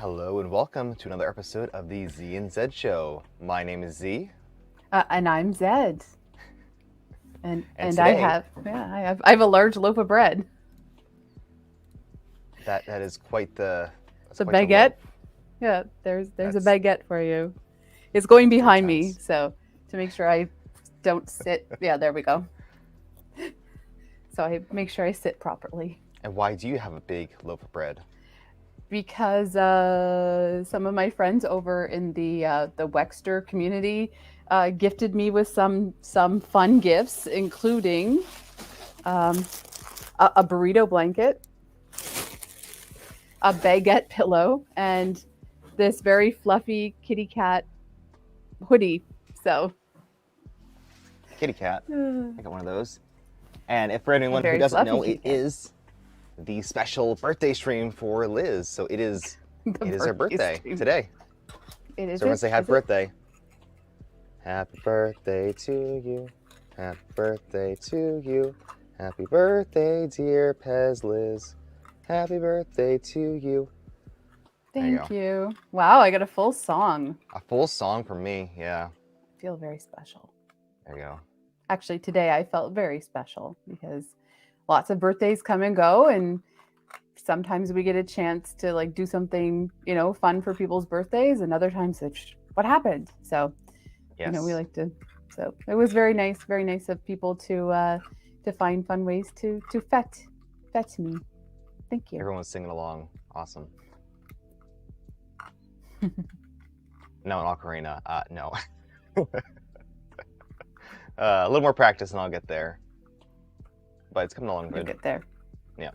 Hello and welcome to another episode of the Zee and Zed show. My name is Zee. And I'm Zed. And today, I have a large loaf of bread. that is quite the Baguette. Yeah, there's a baguette for you. It's going behind me, so to make sure I don't sit. Yeah, there we go. So I make sure I sit properly. And why do you have a big loaf of bread? Because some of my friends over in the Wexter community gifted me with some fun gifts, including a burrito blanket, a baguette pillow, and this very fluffy kitty cat hoodie. So Kitty cat. I got one of those. And if for anyone who doesn't know, it is the special birthday stream for Liz. So it is her birthday today. It is. So everyone say happy birthday. Happy birthday to you. Happy birthday to you. Happy birthday, dear Pez Liz. Happy birthday to you. Thank you. Wow, I got a full song. A full song for me, yeah. I feel very special. There you go. Actually, today I felt very special because lots of birthdays come and go, and sometimes we get a chance to like do something, fun for people's birthdays, and other times it's what happened. So, yes. We like to. So it was very nice of people to find fun ways to fet me. Thank you. Everyone's singing along. Awesome. No, an ocarina. No. A little more practice and I'll get there. But it's coming along good. You'll get there. Yeah.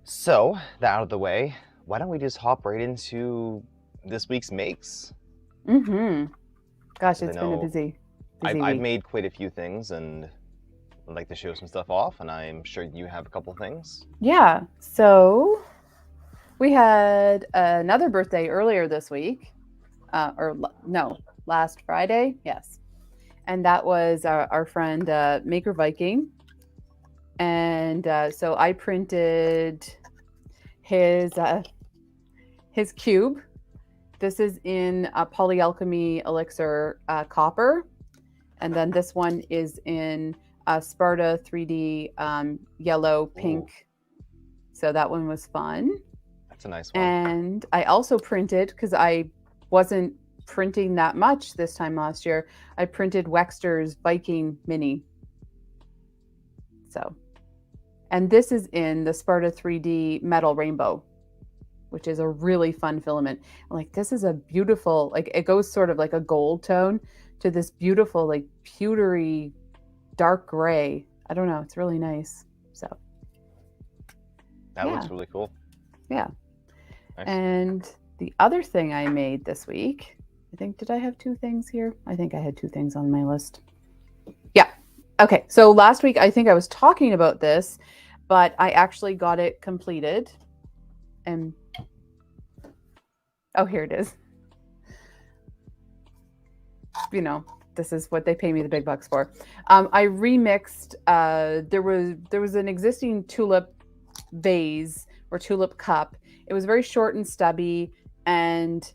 So, that out of the way, why don't we just hop right into this week's makes? Mm-hmm. Gosh, it's been a busy I've week. made quite a few things and I'd like to show some stuff off, and I'm sure you have a couple things. Yeah. So we had another birthday earlier this week, last Friday. Yes. And that was our friend Maker Viking. And so I printed his cube. This is in Polyalchemy Elixir Copper. And then this one is in Sparta 3D yellow, pink. Ooh. So that one was fun. That's a nice one. And I also printed, because I wasn't printing that much this time last year, I printed Wexter's Viking Mini. So, and this is in the Sparta 3D metal rainbow, which is a really fun filament. Like, this is a beautiful, like, it goes sort of like a gold tone to this beautiful, like, pewtery dark gray. I don't know, it's really nice. So that looks really cool. Yeah. Nice. And the other thing I made this week, did I have two things here? I think I had two things on my list. Yeah. Okay. So last week, I think I was talking about this, but I actually got it completed. And here it is. This is what they pay me the big bucks for. I remixed, there was an existing tulip vase or tulip cup. It was very short and stubby, and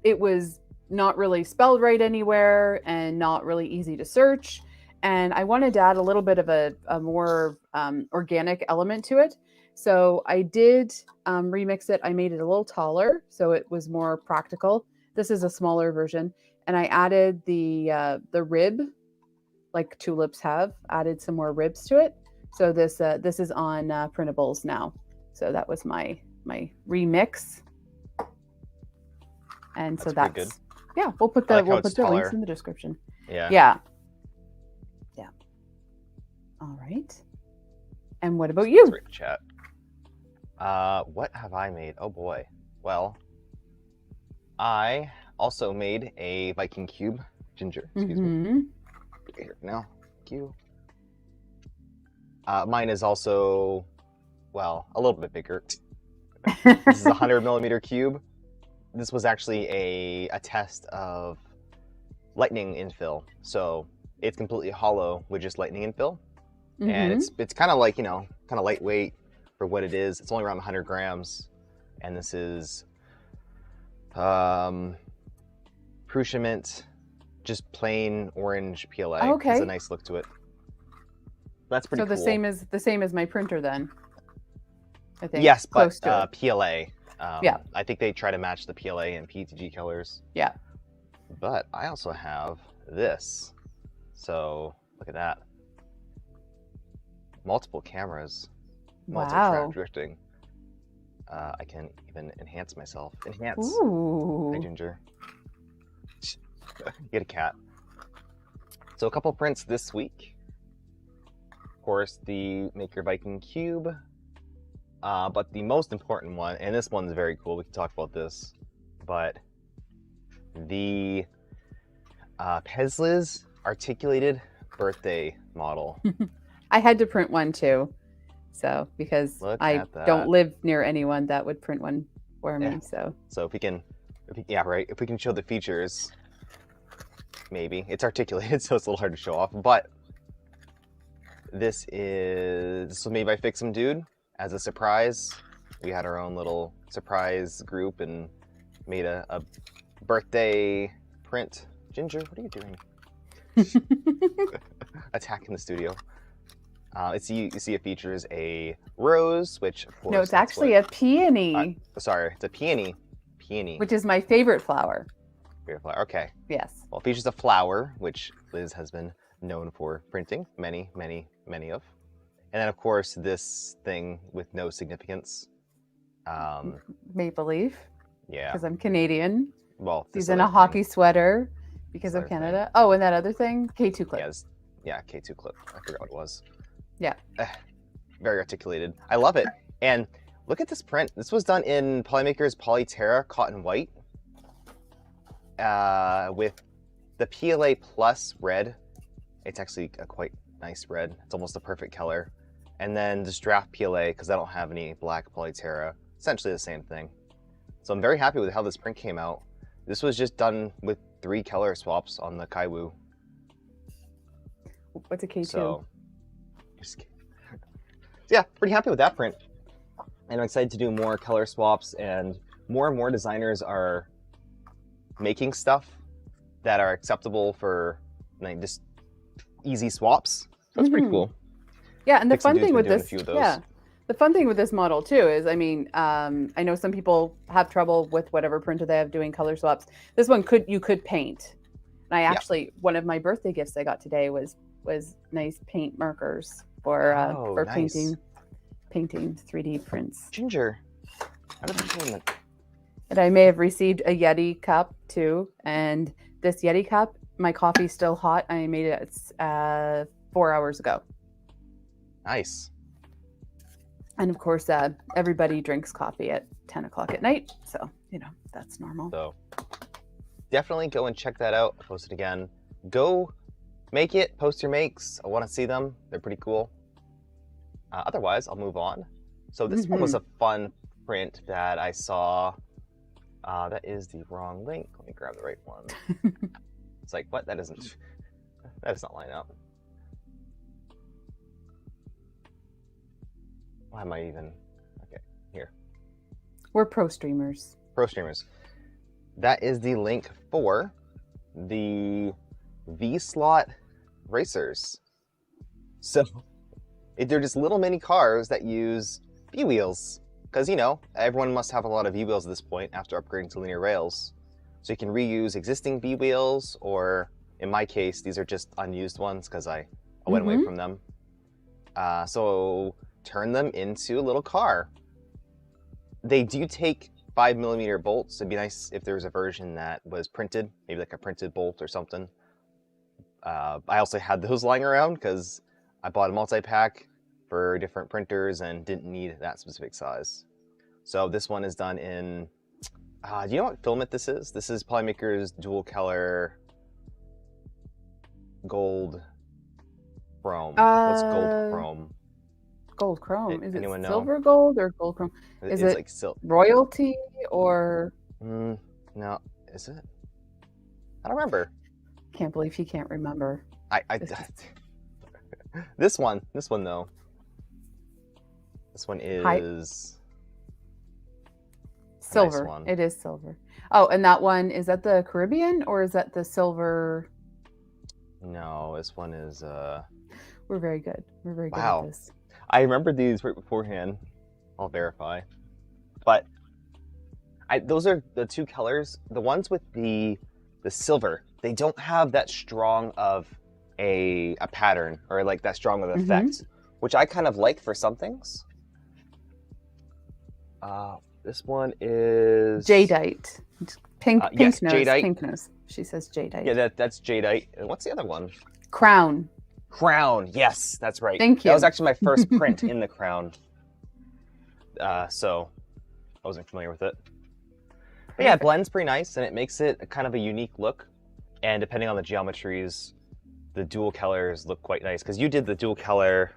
it was not really spelled right anywhere and not really easy to search. And I wanted to add a little bit of a more organic element to it. So I did remix it. I made it a little taller, so it was more practical. This is a smaller version. And I added the rib, like tulips have, added some more ribs to it. So this is on printables now. So that was my remix. And so that's good. Yeah, we'll put the links in the description. Yeah. All right. And what about you? Great chat. What have I made? Oh boy. Well, I also made a Viking cube. Ginger, excuse me. Here now. Thank you. Mine is also, well, a little bit bigger. This is a 100 millimeter cube. This was actually a test of lightning infill. So it's completely hollow with just lightning infill. And it's kind of like, kind of lightweight for what it is. It's only around 100 grams. and this is Prussian mint, just plain orange PLA. Oh, okay. Has a nice look to it. That's pretty cool. So the same as my printer then. I think. Yes, close but to it. PLA. Yeah. I think they try to match the PLA and PETG colors. Yeah. But I also have this. So look at that. Multiple cameras. Multi-track Wow. drifting. I can even enhance myself. Enhance. Ooh. Hi, Ginger. Get a cat. So a couple prints this week. Of course, the Make Your Viking Cube. But the most important one, and this one's very cool, we can talk about this, but the Pesliz articulated birthday model. I had to print one too. So, because I don't live near anyone that would print one for me. So if we can show the features, maybe. It's articulated, so it's a little hard to show off, but this was made by Fix 'em Dude as a surprise. We had our own little surprise group and made a birthday print. Ginger, what are you doing? Attacking the studio. You see it features a rose, which of course... No, it's actually a peony. Sorry, it's a peony. Peony. Which is my favorite flower. Favorite flower, okay. Yes. Well, it features a flower, which Liz has been known for printing many of. And then, of course, this thing with no significance. Maple leaf. Yeah. Because I'm Canadian. Well, he's in a hockey sweater because of Canada. Thing. Oh, and that other thing, K2 clip. Yeah, K2 clip. I forgot what it was. Yeah. Very articulated. I love it. And look at this print. This was done in Polymakers Polyterra Cotton White with the PLA Plus red. It's actually a quite nice red. It's almost a perfect color. And then this draft PLA, because I don't have any black Polyterra. Essentially the same thing. So I'm very happy with how this print came out. This was just done with 3 color swaps on the Kaiwu. What's a K2? So, yeah, pretty happy with that print. And I'm excited to do more color swaps, and more designers are making stuff that are acceptable for just easy swaps. That's pretty cool. Yeah, and the fun thing with this, the fun thing with this model too is, I mean, I know some people have trouble with whatever printer they have doing color swaps. This one you could paint. And I actually, one of my birthday gifts I got today was nice paint markers for nice. painting 3D prints. Ginger, and I may have received a Yeti cup too, and this Yeti cup, my coffee's still hot. I made it 4 hours ago. Nice. And of course, everybody drinks coffee at 10 o'clock at night, so that's normal. So definitely go and check that out. I'll post it again. Go make it, post your makes. I want to see them. They're pretty cool. Otherwise, I'll move on. So this one was a fun print that I saw. That is the wrong link. Let me grab the right one. It's like, what? That does not line up. Why am I even? Okay, here. We're pro streamers. Pro streamers. That is the link for the V-slot racers. So they're just little mini cars that use V-wheels. Because, everyone must have a lot of V-wheels at this point after upgrading to linear rails. So you can reuse existing V-wheels, or in my case, these are just unused ones because I went away from them. So turn them into a little car. They do take 5mm bolts. It'd be nice if there was a version that was printed, maybe like a printed bolt or something. I also had those lying around because I bought a multi-pack for different printers and didn't need that specific size. So this one is done in, do you know what filament this is? This is Polymakers dual color gold chrome. What's gold chrome? Gold chrome. Is it anyone silver know? Gold or gold chrome? Is it like royalty or? No, is it? I don't remember. Can't believe he can't remember. This one though. This one is Silver. nice one. It is silver. Oh, and that one, is that the Caribbean or is that the silver? No, this one is We're very good. We're very good wow. at this. I remembered these right beforehand. I'll verify. But those are the two colors. The ones with the silver, they don't have that strong of a pattern or like that strong of effect, which I kind of like for some things. This one is Jadeite. Pink yes, nose. jadeite. Pink nose. She says jadeite. Yeah, that's jadeite. And what's the other one? Crown. Crown. Yes, that's right. Thank you. That was actually my first print in the crown. So I wasn't familiar with it. But yeah, it blends pretty nice, and it makes it a kind of a unique look. And depending on the geometries, the dual colors look quite nice. Because you did the dual color.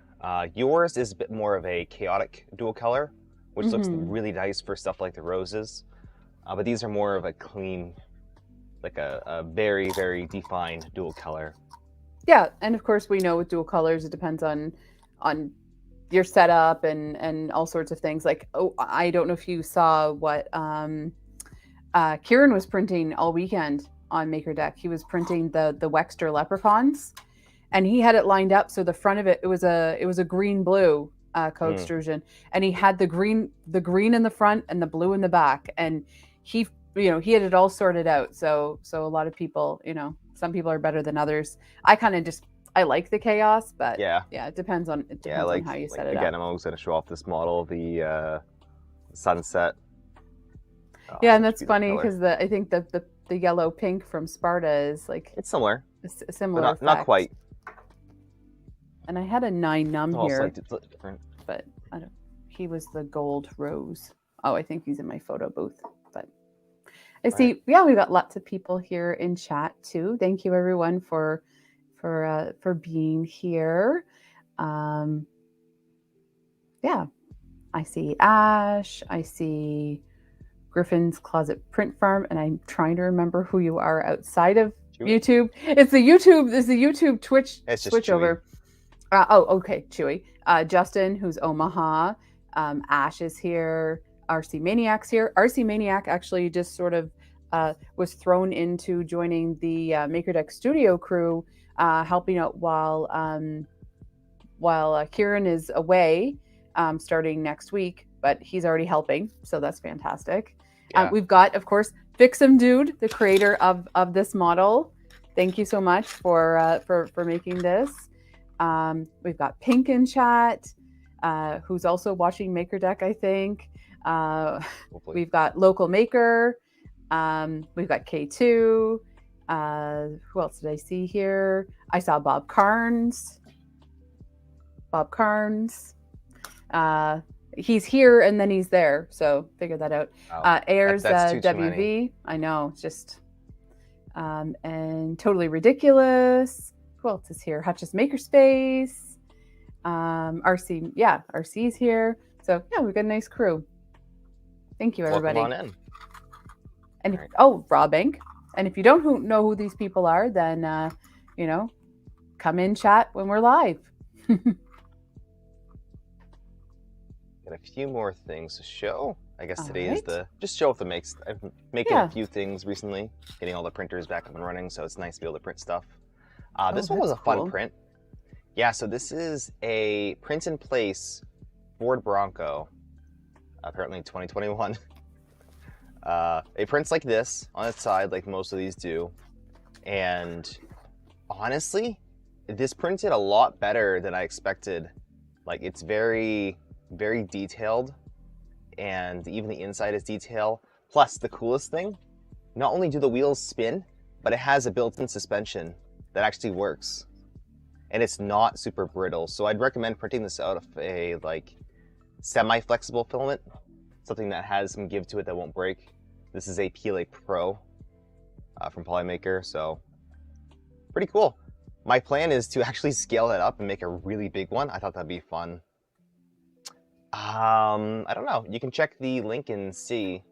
Yours is a bit more of a chaotic dual color, which looks really nice for stuff like the roses. But these are more of a clean, like a very, very defined dual color. Yeah, and of course we know with dual colors it depends on your setup and all sorts of things. Like, oh, I don't know if you saw what Kieran was printing all weekend on MakerDeck. He was printing the Wexter leprechauns, and he had it lined up so the front of it was a green blue co-extrusion, and he had the green in the front and the blue in the back, and he had it all sorted out. So a lot of people, some people are better than others. I like the chaos, but it depends on on how you set it up. Again, I'm always going to show off this model, the sunset. Yeah, and that's funny because I think the yellow pink from Sparta is like, it's similar, a similar, not quite. And I had a 9 num here, it's different. but I don't. He was the gold rose. Oh, I think he's in my photo booth. But I see. Yeah, we've got lots of people here in chat too. Thank you everyone for being here. Yeah, I see Ash. I see Griffin's Closet Print Farm, and I'm trying to remember who you are outside of YouTube. It's the YouTube Twitch switchover. Okay, Chewy. Justin, who's Omaha. Ash is here. RC Maniac's here. RC Maniac actually just sort of was thrown into joining the MakerDeck studio crew, helping out while Kieran is away, starting next week. But he's already helping, so that's fantastic. Yeah. We've got, of course, Fix'em Dude, the creator of this model. Thank you so much for making this. We've got Pink in chat, who's also watching MakerDeck, I think. We've got Local Maker. We've got K2. Who else did I see here? I saw Bob Carnes. He's here and then he's there, so figure that out. Ayers WV. I know, it's just and Totally Ridiculous. Who else is here? Hutch's Makerspace. RC's here. So yeah, we've got a nice crew. Thank you, everybody. Welcome on in. And Rob Bank. And if you don't know who these people are, then come in chat when we're live. Got a few more things to show. I guess today is just show off the makes. I've been making a few things recently, getting all the printers back up and running, so it's nice to be able to print stuff. This one was a fun print. Yeah, so this is a print in place Ford Bronco, apparently 2021. It prints like this on its side, like most of these do. And honestly, this printed a lot better than I expected. Like, it's very, very detailed, and even the inside is detail. Plus, the coolest thing, not only do the wheels spin, but it has a built-in suspension that actually works. And it's not super brittle. So I'd recommend printing this out of a semi-flexible filament, something that has some give to it that won't break. This is a PLA Pro from Polymaker, so pretty cool. My plan is to actually scale that up and make a really big one. I thought that'd be fun. I don't know. You can check the link and see.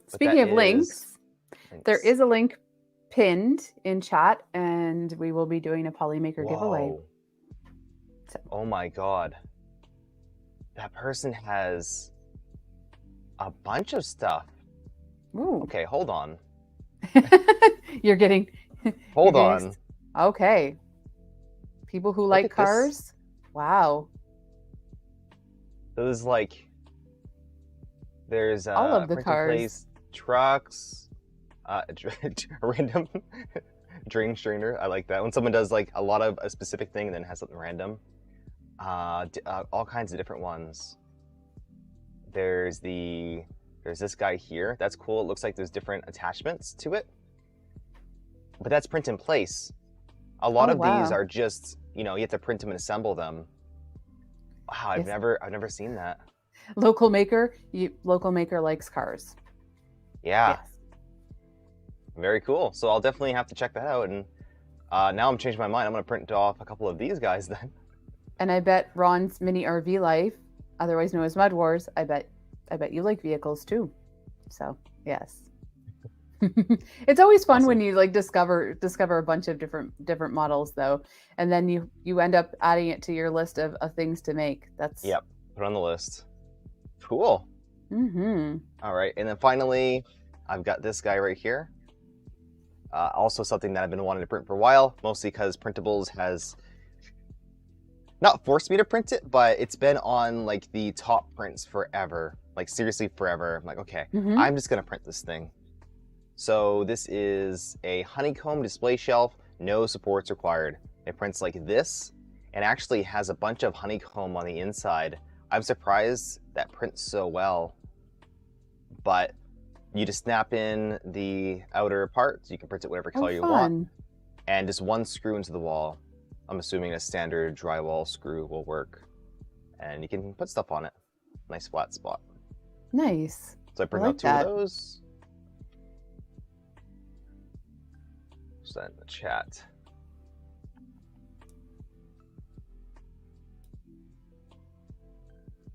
Speaking of links, there is a link pinned in chat, and we will be doing a Polymaker giveaway. So. Oh my god. That person has a bunch of stuff. Ooh. Okay, hold on. You're getting. Hold you're on. getting okay. People who Look like at this. cars. Wow. There's like, there's All of the print in cars. place trucks, a random drain strainer. I like that when someone does like a lot of a specific thing and then has something random. All kinds of different ones. There's this guy here. That's cool. It looks like there's different attachments to it, but that's print in place. A lot of these are just, you know, you have to print them and assemble them. Wow, I've never seen that. Local maker likes cars. Yeah. Yes. Very cool. So I'll definitely have to check that out. And now I'm changing my mind. I'm going to print off a couple of these guys then. And I bet Ron's Mini RV Life, otherwise known as Mud Wars, I bet you like vehicles too. So yes. It's always fun Awesome. when you like discover a bunch of different models though, and then you end up adding it to your list of things to make. That's Yep. Put on the list. Cool. Mm-hmm. All right, and then finally, I've got this guy right here. Also something that I've been wanting to print for a while, mostly because Printables has not forced me to print it, but it's been on like the top prints forever, like seriously forever. I'm like, okay, I'm just gonna print this thing. So this is a honeycomb display shelf, no supports required. It prints like this, and actually has a bunch of honeycomb on the inside. I'm surprised that prints so well, but you just snap in the outer parts. You can print it whatever color you want, and just one screw into the wall. I'm assuming a standard drywall screw will work, and you can put stuff on it. Nice flat spot. Nice. So I printed out two of those. Put that in the chat.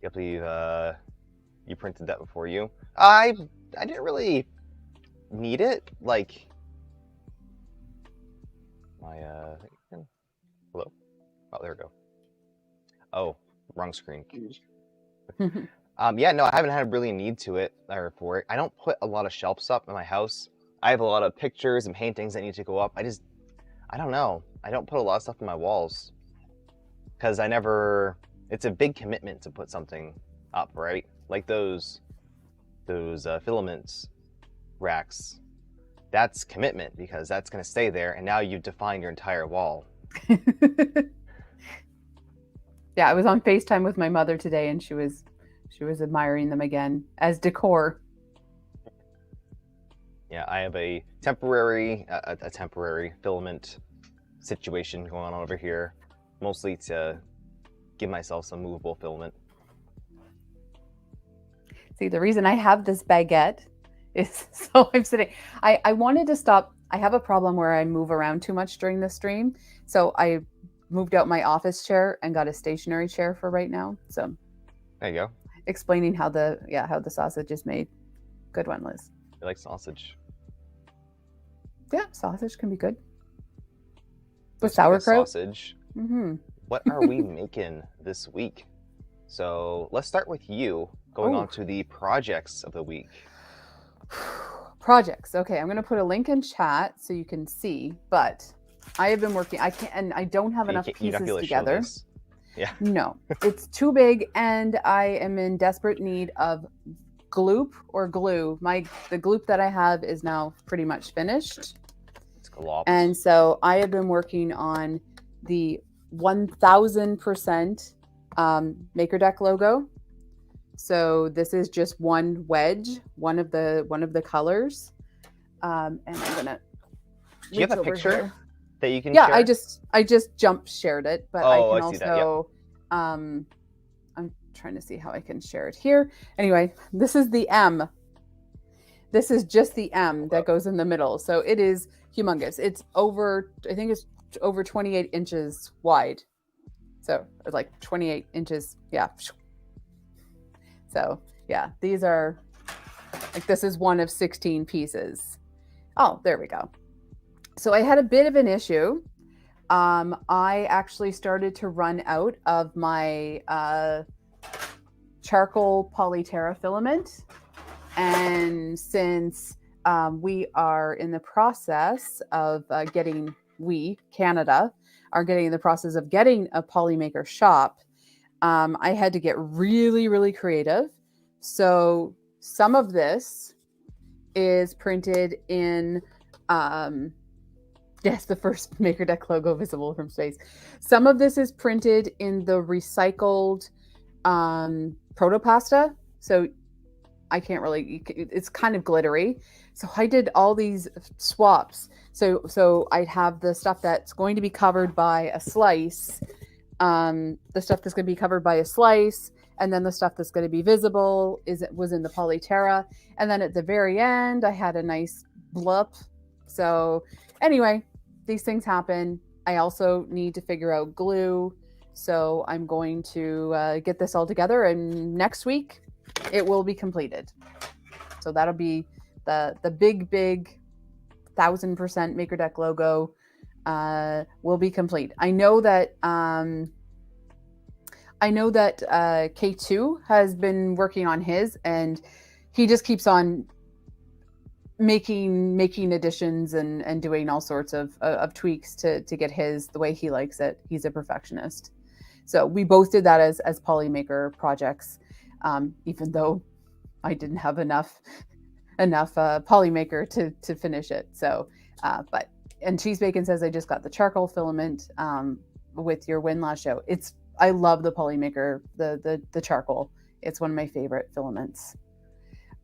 I believe you printed that before you. I didn't really need it. Like my hello. Oh, there we go. Oh, wrong screen. Yeah, no, I haven't had really a need to it or for it. I don't put a lot of shelves up in my house. I have a lot of pictures and paintings that need to go up. I don't know. I don't put a lot of stuff in my walls because it's a big commitment to put something up, right? Like those filament racks. That's commitment because that's going to stay there, and now you've defined your entire wall. Yeah, I was on FaceTime with my mother today, and she was admiring them again as decor. Yeah, I have a temporary filament situation going on over here, mostly to give myself some movable filament. See, the reason I have this baguette is so I'm sitting. I wanted to stop. I have a problem where I move around too much during the stream, so I moved out my office chair and got a stationary chair for right now. So there you go. Explaining how the sausage is made. Good one, Liz. I like sausage. Yeah, sausage can be good. With sauerkraut. Sausage. Mm-hmm. What are we making this week? So let's start with you, going on to the projects of the week. Projects. Okay, I'm going to put a link in chat so you can see, but I have been working. I don't have enough pieces together. Yeah. No, it's too big, and I am in desperate need of gloop or glue. The gloop that I have is now pretty much finished. It's glopped. And so I have been working on the 1000% Maker Deck logo. So this is just one wedge, one of the colors. And I'm gonna. Do you have a picture that you can? Yeah, share? I just jump shared it, but I can also. See that, yeah. I'm trying to see how I can share it here. Anyway, this is the M. This is just the M that goes in the middle. So it is humongous. It's I think it's over 28 inches wide. So like 28 inches. Yeah. So yeah, these are like, this is one of 16 pieces. Oh, there we go. So I had a bit of an issue. I actually started to run out of my charcoal polyterra filament. And since we are in the process of Canada, are getting in the process of getting a polymaker shop, I had to get really, really creative. So some of this is printed in, yes, the first Maker Deck logo visible from space. Some of this is printed in the recycled protopasta. So I can't really, it's kind of glittery. So I did all these swaps. So I'd have the stuff that's going to be covered by a slice, the stuff that's going to be covered by a slice, and then the stuff that's going to be visible was in the Polyterra. And then at the very end, I had a nice blip. So anyway, these things happen. I also need to figure out glue. So I'm going to get this all together, and next week it will be completed. So that'll be the big 1000% Maker Deck logo will be complete. I know that K2 has been working on his, and he just keeps on making additions and doing all sorts of tweaks to get his the way he likes it. He's a perfectionist. So we both did that as Polymaker projects, even though I didn't have enough Polymaker to finish it. So, and Cheese Bacon says, I just got the charcoal filament with your win last show. I love the Polymaker, the charcoal. It's one of my favorite filaments.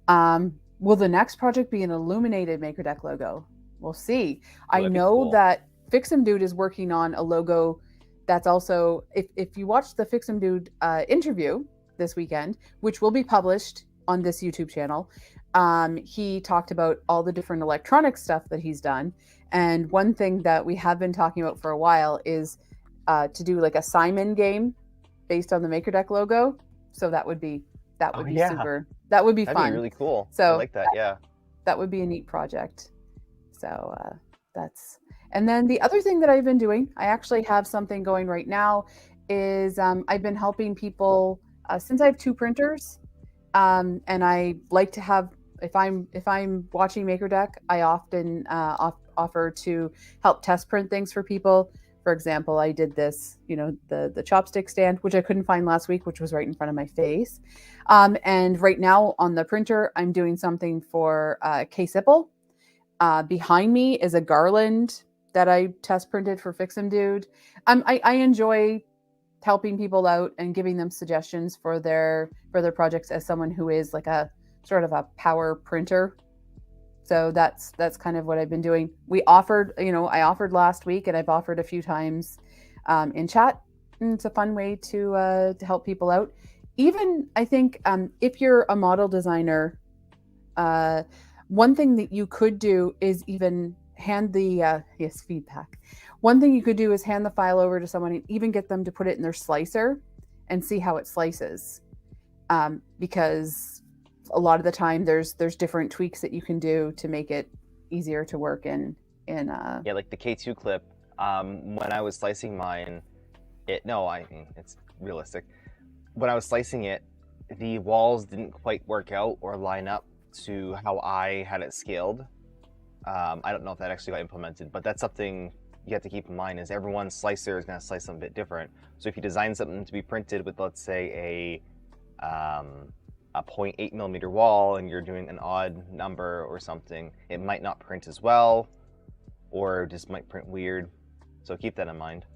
Will the next project be an illuminated Maker Deck logo? We'll see. I know cool. that Fix'em Dude is working on a logo that's also, if you watch the Fix'em Dude interview this weekend, which will be published on this YouTube channel, he talked about all the different electronic stuff that he's done. And one thing that we have been talking about for a while is to do like a Simon game based on the Maker Deck logo. So that would be super. That would be That'd fun. That'd be really cool. So I like that. Yeah. That would be a neat project. So that's. And then the other thing that I've been doing, I actually have something going right now, is I've been helping people since I have 2 printers, and I like to have, if I'm watching Maker Deck, I often offer to help test print things for people. For example, I did this, the chopstick stand, which I couldn't find last week, which was right in front of my face. And right now on the printer, I'm doing something for K-Sipple. Behind me is a garland that I test printed for Fix'em Dude. I enjoy helping people out and giving them suggestions for their projects as someone who is like a sort of a power printer. So that's kind of what I've been doing. I offered last week, and I've offered a few times in chat. And it's a fun way to help people out. Even I think if you're a model designer, one thing that you could do is even hand the feedback. One thing you could do is hand the file over to someone and even get them to put it in their slicer and see how it slices, because a lot of the time there's different tweaks that you can do to make it easier to work in. Yeah, like the K2 clip. When I was slicing mine, it's realistic. When I was slicing it, the walls didn't quite work out or line up to how I had it scaled. I don't know if that actually got implemented, but that's something you have to keep in mind, is everyone's slicer is going to slice something a bit different. So if you design something to be printed with, let's say, a 0.8 millimeter wall, and you're doing an odd number or something, it might not print as well, or just might print weird. So keep that in mind.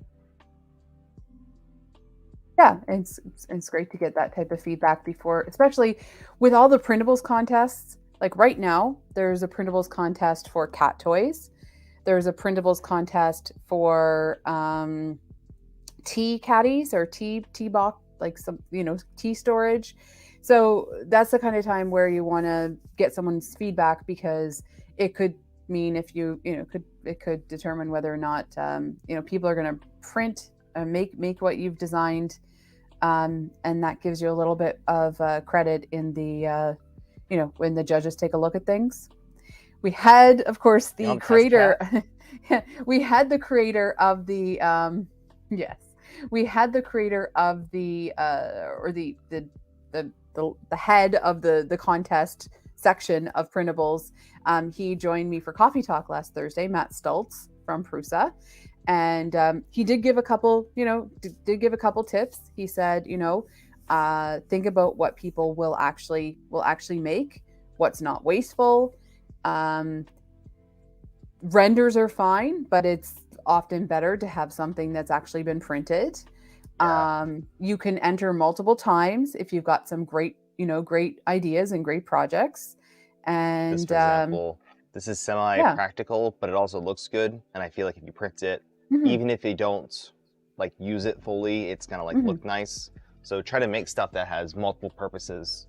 Yeah, it's great to get that type of feedback before, especially with all the printables contests. Like right now, there's a printables contest for cat toys. There's a printables contest for tea caddies or tea box, like some, tea storage. So that's the kind of time where you want to get someone's feedback, because it could mean it could determine whether or not people are going to print make what you've designed, and that gives you a little bit of credit in the when the judges take a look at things. We had, of course, the creator. We had the creator of the yes, we had the creator of the or the head of the contest section of printables. He joined me for Coffee Talk last Thursday, Matt Stultz from Prusa. And he did give a couple, did give a couple tips. He said, think about what people will actually make, what's not wasteful. Renders are fine, but it's often better to have something that's actually been printed. Yeah. You can enter multiple times if you've got some great ideas and great projects. And This, for example, this is yeah. semi-practical, but it also looks good. And I feel like if you print it, even if you don't like use it fully, it's gonna like look nice. So try to make stuff that has multiple purposes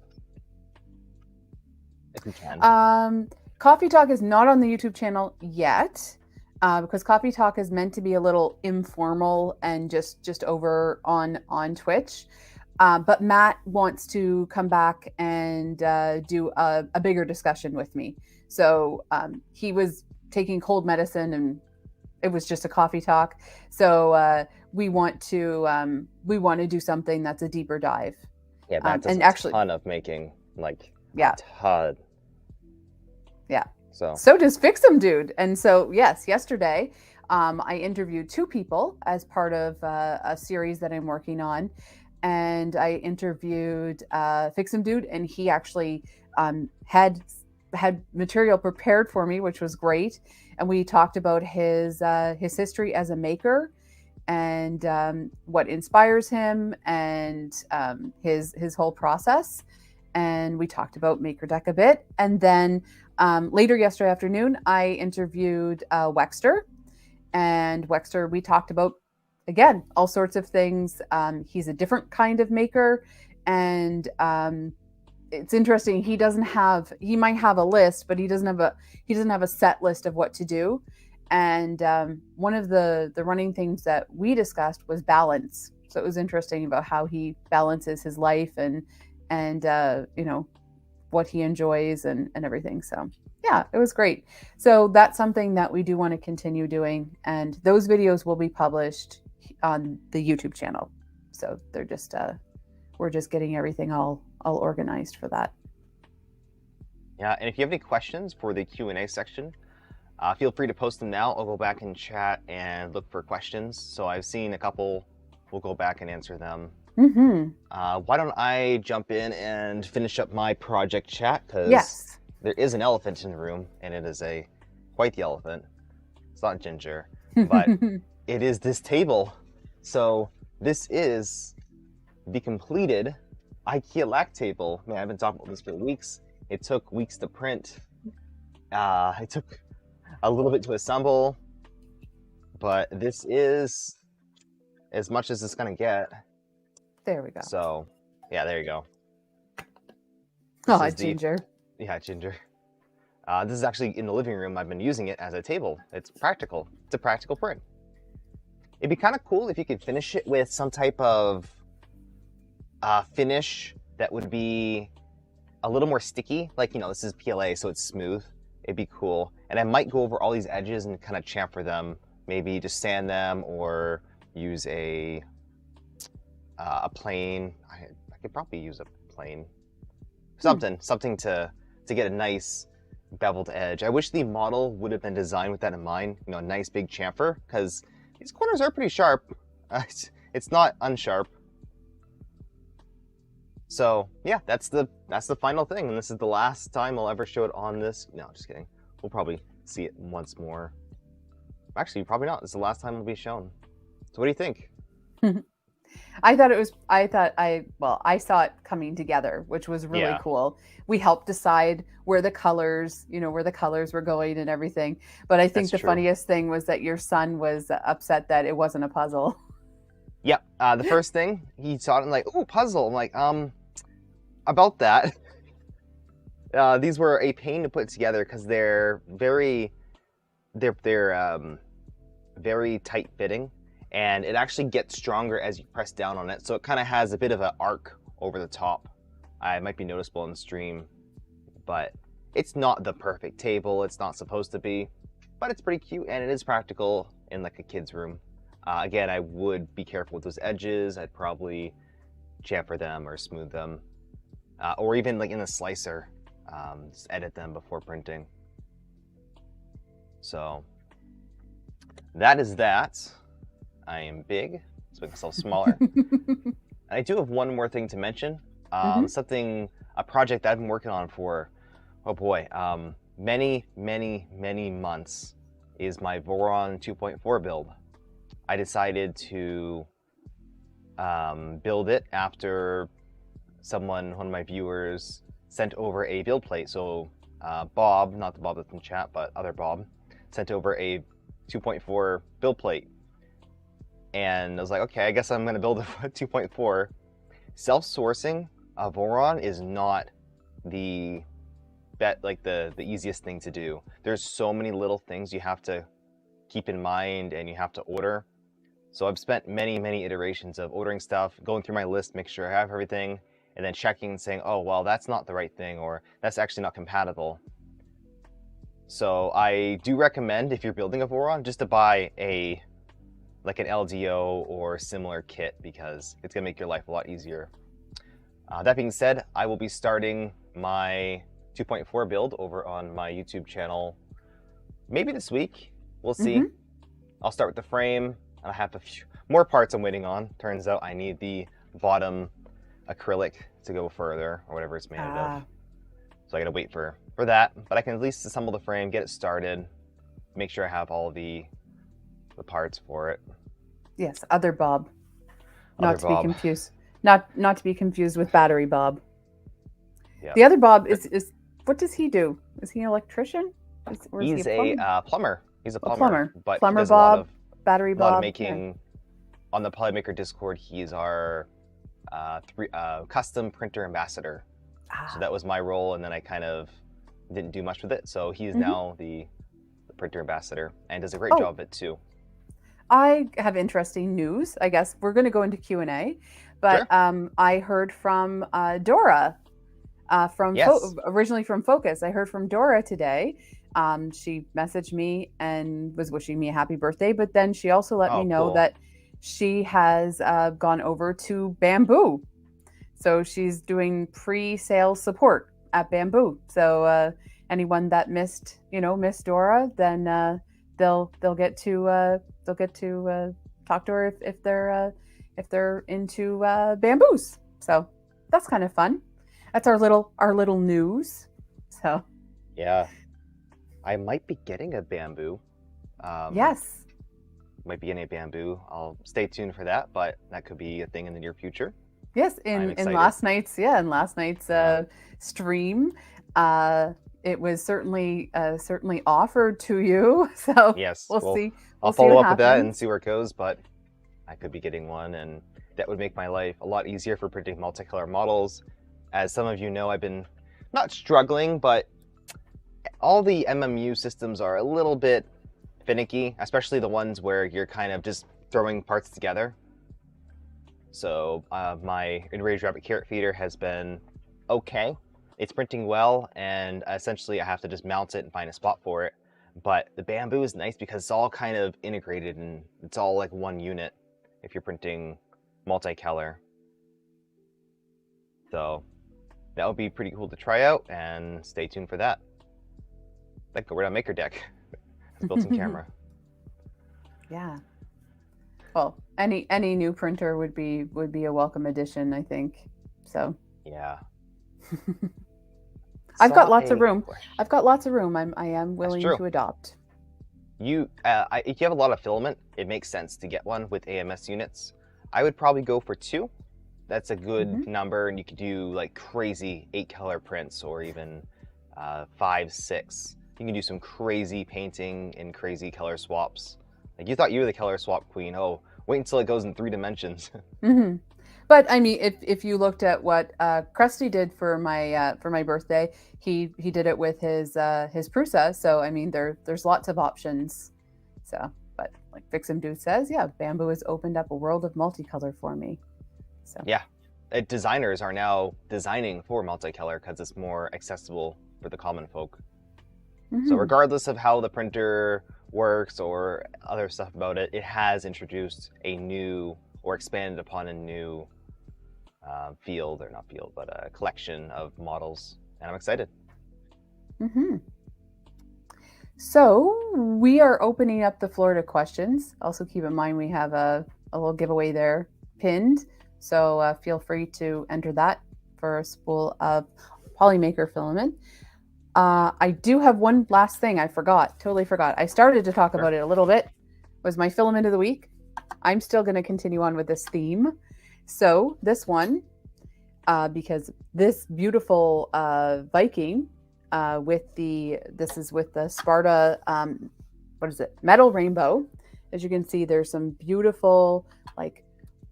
if you can. Coffee Talk is not on the YouTube channel yet, because Coffee Talk is meant to be a little informal and just over on Twitch. But Matt wants to come back and do a bigger discussion with me. So he was taking cold medicine and it was just a coffee talk. So we want to do something that's a deeper dive. Yeah, Matt does a ton of making, like a ton. Yeah. So does Fix 'em Dude. And so yes, yesterday I interviewed 2 people as part of a series that I'm working on. And I interviewed Fix 'em Dude, and he actually had material prepared for me, which was great. And we talked about his history as a maker and what inspires him and his whole process. And we talked about MakerDeck a bit. And then later yesterday afternoon, I interviewed Wexter. And Wexter, we talked about, again, all sorts of things. He's a different kind of maker. And it's interesting. He might have a list, but he doesn't have a set list of what to do. And one of the running things that we discussed was balance. So it was interesting about how he balances his life and what he enjoys and everything. So yeah, it was great. So that's something that we do want to continue doing. And those videos will be published on the YouTube channel. So they're just, we're just getting everything all organized for that. Yeah, and if you have any questions for the Q&A section, feel free to post them now. I'll go back and chat and look for questions. So I've seen a couple. We'll go back and answer them. Why don't I jump in and finish up my project chat? Because there is an elephant in the room, and it is quite the elephant. It's not Ginger, but it is this table. So this is the completed IKEA lac table. Man, I've been talking about this for weeks. It took weeks to print. It took a little bit to assemble, but this is as much as it's gonna get. There we go. So, yeah, there you go. Oh, Ginger. Yeah, Ginger. This is actually in the living room. I've been using it as a table. It's practical. It's a practical print. It'd be kind of cool if you could finish it with some type of finish that would be a little more sticky. Like, this is PLA, so it's smooth. It'd be cool. And I might go over all these edges and kind of chamfer them. Maybe just sand them or use a plane. I could probably use a plane. Something to get a nice beveled edge. I wish the model would have been designed with that in mind. A nice big chamfer, because these corners are pretty sharp. It's not unsharp. So yeah, that's the final thing, and this is the last time I'll ever show it on this. No, just kidding. We'll probably see it once more. Actually, probably not. This is the last time it'll be shown. So what do you think? I saw it coming together, which was really cool. We helped decide where the colors were going and everything. But I think the funniest thing was that your son was upset that it wasn't a puzzle. Yep. The first thing he saw it and like, "Ooh, puzzle." I'm like, about that. These were a pain to put together because they're very tight fitting. And it actually gets stronger as you press down on it. So it kind of has a bit of an arc over the top. It might be noticeable in the stream, but it's not the perfect table. It's not supposed to be, but it's pretty cute and it is practical in like a kid's room. Again, I would be careful with those edges. I'd probably chamfer them or smooth them, or even like in a slicer. just edit them before printing. So that is that. I am big. Let's make myself smaller. And I do have one more thing to mention. A project that I've been working on for, oh boy, many months is my Voron 2.4 build. I decided to build it after one of my viewers sent over a build plate. So Bob, not the Bob that's in chat, but other Bob, sent over a 2.4 build plate. And I was like, okay, I guess I'm going to build a 2.4. Self-sourcing a Voron is not the easiest thing to do. There's so many little things you have to keep in mind and you have to order. So I've spent many iterations of ordering stuff, going through my list, make sure I have everything, and then checking and saying, oh, well, that's not the right thing, or that's actually not compatible. So I do recommend, if you're building a Voron, just to buy an LDO or similar kit, because it's gonna make your life a lot easier. That being said, I will be starting my 2.4 build over on my YouTube channel maybe this week. We'll see. I'll start with the frame. I have a few more parts I'm waiting on. Turns out I need the bottom acrylic to go further, or whatever it's made out of. So I gotta wait for that. But I can at least assemble the frame, get it started, make sure I have all the parts for it. Yes, other Bob. Other Not to Bob. be confused. Not to be confused with battery Bob. Yeah. The other Bob is what does he do? Is he an electrician? He's a plumber. He's a plumber. Plumber. But Plumber he does Bob, battery a lot Bob. of making. On the Polymaker Discord, he's our custom printer ambassador. So that was my role, and then I kind of didn't do much with it. So he's now the printer ambassador and does a great job of it too. I have interesting news. I guess we're going to go into Q&A, but Sure. I heard from Dora, originally from Focus. I heard from Dora today. She messaged me and was wishing me a happy birthday, but then she also let me know that she has gone over to Bamboo. So she's doing pre-sale support at Bamboo. So anyone that missed Dora, then they'll get to talk to her if they're into bamboos. So that's kind of fun. That's our little news. So yeah, I might be getting a bamboo. Yes, might be getting a bamboo. I'll stay tuned for that, but that could be a thing in the near future. Yes, in last night's stream, it was certainly offered to you. So yes, we'll see. I'll follow up with that and see where it goes. But I could be getting one, and that would make my life a lot easier for printing multicolor models. As some of you know, I've been not struggling, but all the MMU systems are a little bit finicky, especially the ones where you're kind of just throwing parts together. So my Enraged Rabbit Carrot Feeder has been okay. It's printing well, and essentially I have to just mount it and find a spot for it. But the Bamboo is nice because it's all kind of integrated and it's all like one unit if you're printing multicolor. So that would be pretty cool to try out, and stay tuned for that. Like go right on Maker Deck. It's built-in camera. Yeah. Well, any new printer would be a welcome addition, I think. So. Yeah. I've got lots of room. I've got lots of room. I am willing to adopt. If you have a lot of filament, it makes sense to get one with AMS units. I would probably go for 2. That's a good number, and you could do like crazy 8-color prints, or even 5, 6. You can do some crazy painting and crazy color swaps. Like you thought you were the color swap queen. Oh, wait until it goes in 3 dimensions. But I mean, if you looked at what Krusty did for my birthday, he did it with his Prusa. So I mean, there's lots of options. So, but like Vixen Dude says, yeah, Bamboo has opened up a world of multicolor for me. So yeah, designers are now designing for multicolor because it's more accessible for the common folk. So regardless of how the printer works or other stuff about it, it has introduced a new, or expanded upon a new field, or not field, but a collection of models, and I'm excited. Mm-hmm. So we are opening up the floor to questions. Also, keep in mind we have a little giveaway there pinned. So feel free to enter that for a spool of Polymaker filament. I do have one last thing I forgot. Totally forgot. I started to talk about it a little bit. Was my filament of the week. I'm still going to continue on with this theme. So this one, because this beautiful Viking this is with the Sparta, what is it? Metal rainbow. As you can see, there's some beautiful, like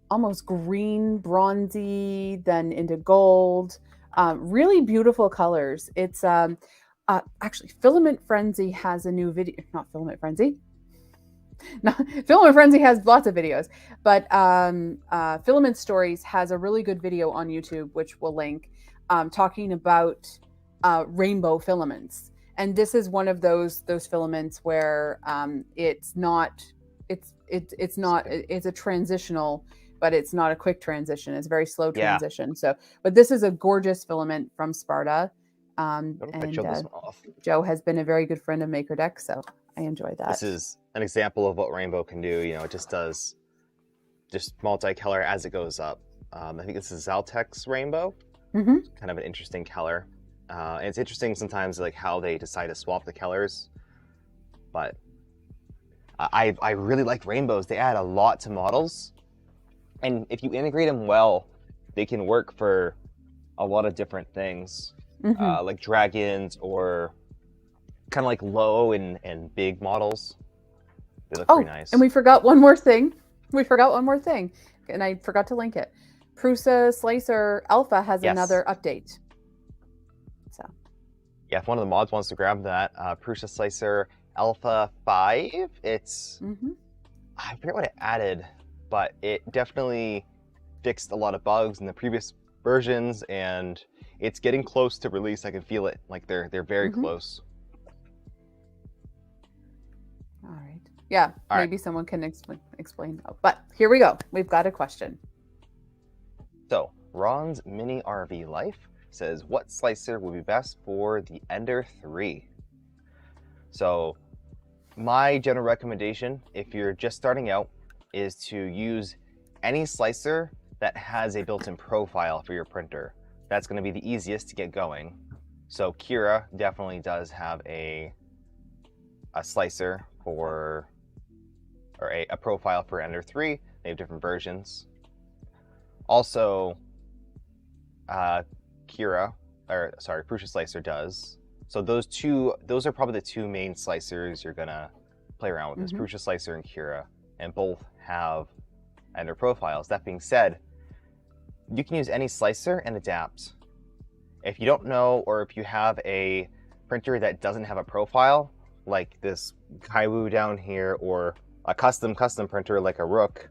almost green, bronzy, then into gold. Really beautiful colors. It's actually Filament Frenzy has a new video. Not Filament Frenzy. No, Filament Frenzy has lots of videos, but Filament Stories has a really good video on YouTube, which we'll link, talking about rainbow filaments. And this is one of those filaments where it's a transitional, but it's not a quick transition. It's a very slow transition. Yeah. So, but this is a gorgeous filament from Sparta. And Joe has been a very good friend of Maker Deck, so I enjoy that. This is an example of what rainbow can do. You know, it just does just multicolor as it goes up. I think this is Zaltec's rainbow. Mm-hmm. Kind of an interesting color. And it's interesting sometimes like how they decide to swap the colors. But I really like rainbows. They add a lot to models. And if you integrate them well, they can work for a lot of different things. Mm-hmm. Like dragons or kind of like low and big models. They look pretty nice. And we forgot one more thing. And I forgot to link it. Prusa Slicer Alpha has another update. So, yeah, if one of the mods wants to grab that, Prusa Slicer Alpha 5, it's I forget what it added, but it definitely fixed a lot of bugs in the previous versions, and it's getting close to release. I can feel it. Like they're very close. All right. Yeah, maybe someone can explain. But here we go. We've got a question. So, Ron's Mini RV Life says, what slicer would be best for the Ender 3? So, my general recommendation, if you're just starting out, is to use any slicer that has a built-in profile for your printer. That's going to be the easiest to get going. So, Kira definitely does have a slicer for, or a profile for Ender 3. They have different versions. Also, Prusa Slicer does. So those are probably the two main slicers you're gonna play around with, is Prusa Slicer and Kira, and both have Ender profiles. That being said, you can use any slicer and adapt. If you don't know, or if you have a printer that doesn't have a profile, like this Kaiwu down here, or a custom printer like a Rook,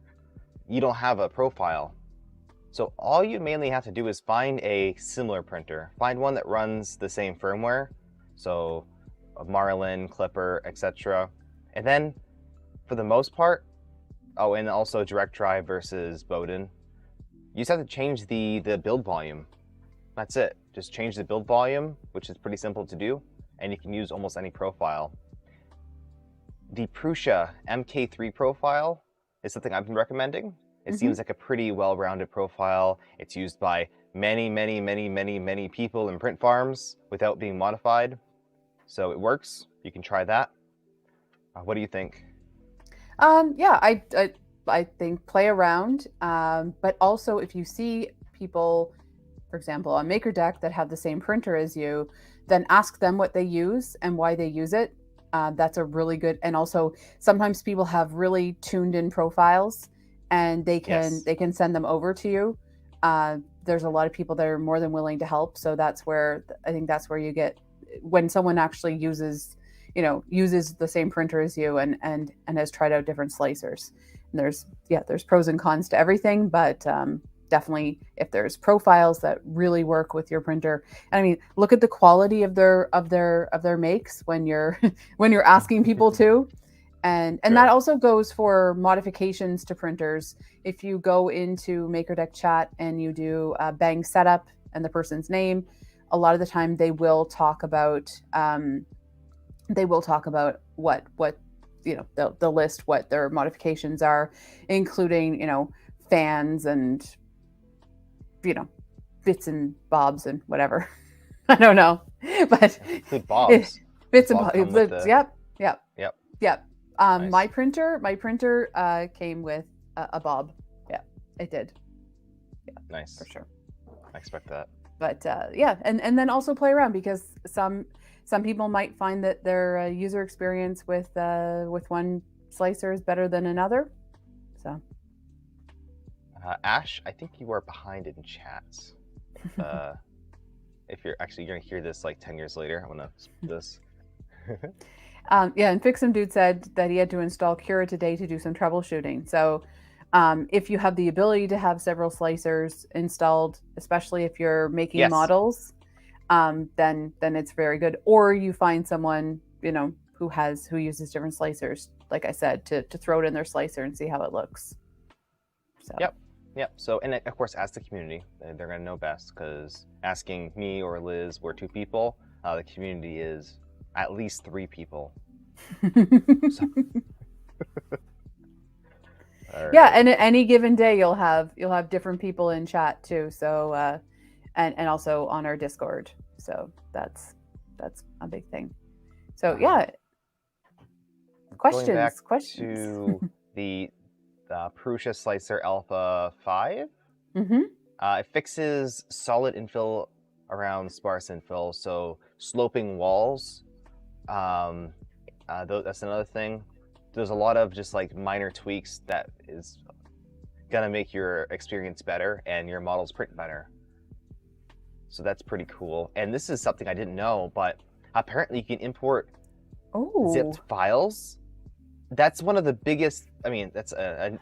you don't have a profile. So all you mainly have to do is find a similar printer. Find one that runs the same firmware, so Marlin, Clipper, etc. And then, for the most part, and also Direct Drive versus Bowden, you just have to change the build volume. That's it. Just change the build volume, which is pretty simple to do, and you can use almost any profile. The Prusa MK3 profile is something I've been recommending. It seems like a pretty well-rounded profile. It's used by many people in print farms without being modified. So it works. You can try that. What do you think? Yeah, I think play around. But also, if you see people, for example, on Maker Deck that have the same printer as you, then ask them what they use and why they use it. That's a really good. And also, sometimes people have really tuned in profiles, and they can send them over to you. There's a lot of people that are more than willing to help. So that's where you get, when someone actually uses the same printer as you and has tried out different slicers. And there's pros and cons to everything, but definitely if there's profiles that really work with your printer. And I mean, look at the quality of their makes when you're asking people to. And that also goes for modifications to printers. If you go into MakerDeck chat and you do bang setup and the person's name, a lot of the time they will talk about what they'll list what their modifications are, including fans and bits and bobs and whatever. I don't know, but Include bobs. Bits and Bob bobs. with the... Yep. Nice. My printer came with a bob. Yeah, it did. Yeah, nice. For sure. I expect that. But and then also play around, because some people might find that their user experience with one slicer is better than another. So. Ash, I think you are behind in chats. If you're going to hear this like 10 years later, I'm going to split this. And Fixum Dude said that he had to install Cura today to do some troubleshooting. So if you have the ability to have several slicers installed, especially if you're making models, then it's very good. Or you find someone, who uses different slicers, like I said, to throw it in their slicer and see how it looks. So. Yep. So, and of course, ask the community. They're going to know best, because asking me or Liz, we're 2 people. The community is at least 3 people. So. Right. Yeah, and at any given day, you'll have different people in chat too. So, and also on our Discord. So that's a big thing. So yeah. Questions. Going back to the Prusa Slicer Alpha 5. Mm-hmm. It fixes solid infill around sparse infill, so sloping walls. That's another thing. There's a lot of just like minor tweaks that is gonna make your experience better and your models print better. So that's pretty cool. And this is something I didn't know, but apparently you can import zipped files. That's one of the biggest. I mean, that's a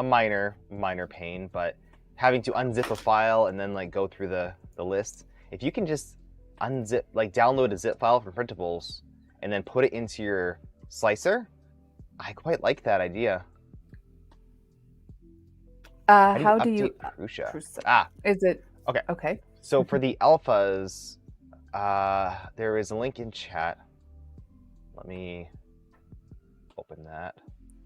minor pain, but having to unzip a file and then like go through the list. If you can just download a zip file from printables and then put it into your slicer, I quite like that idea. How do you Prusa? Is it okay? So for the alphas, there is a link in chat. Let me open that.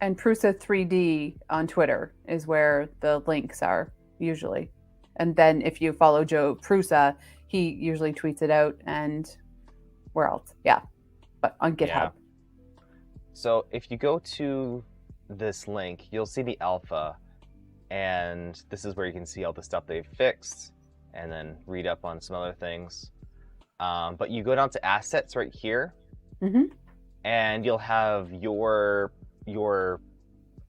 And Prusa 3D on Twitter is where the links are usually. And then if you follow Joe Prusa, he usually tweets it out. And where else? Yeah, but on GitHub. Yeah. So if you go to this link, you'll see the alpha, and this is where you can see all the stuff they've fixed and then read up on some other things. But you go down to assets right here, and you'll have your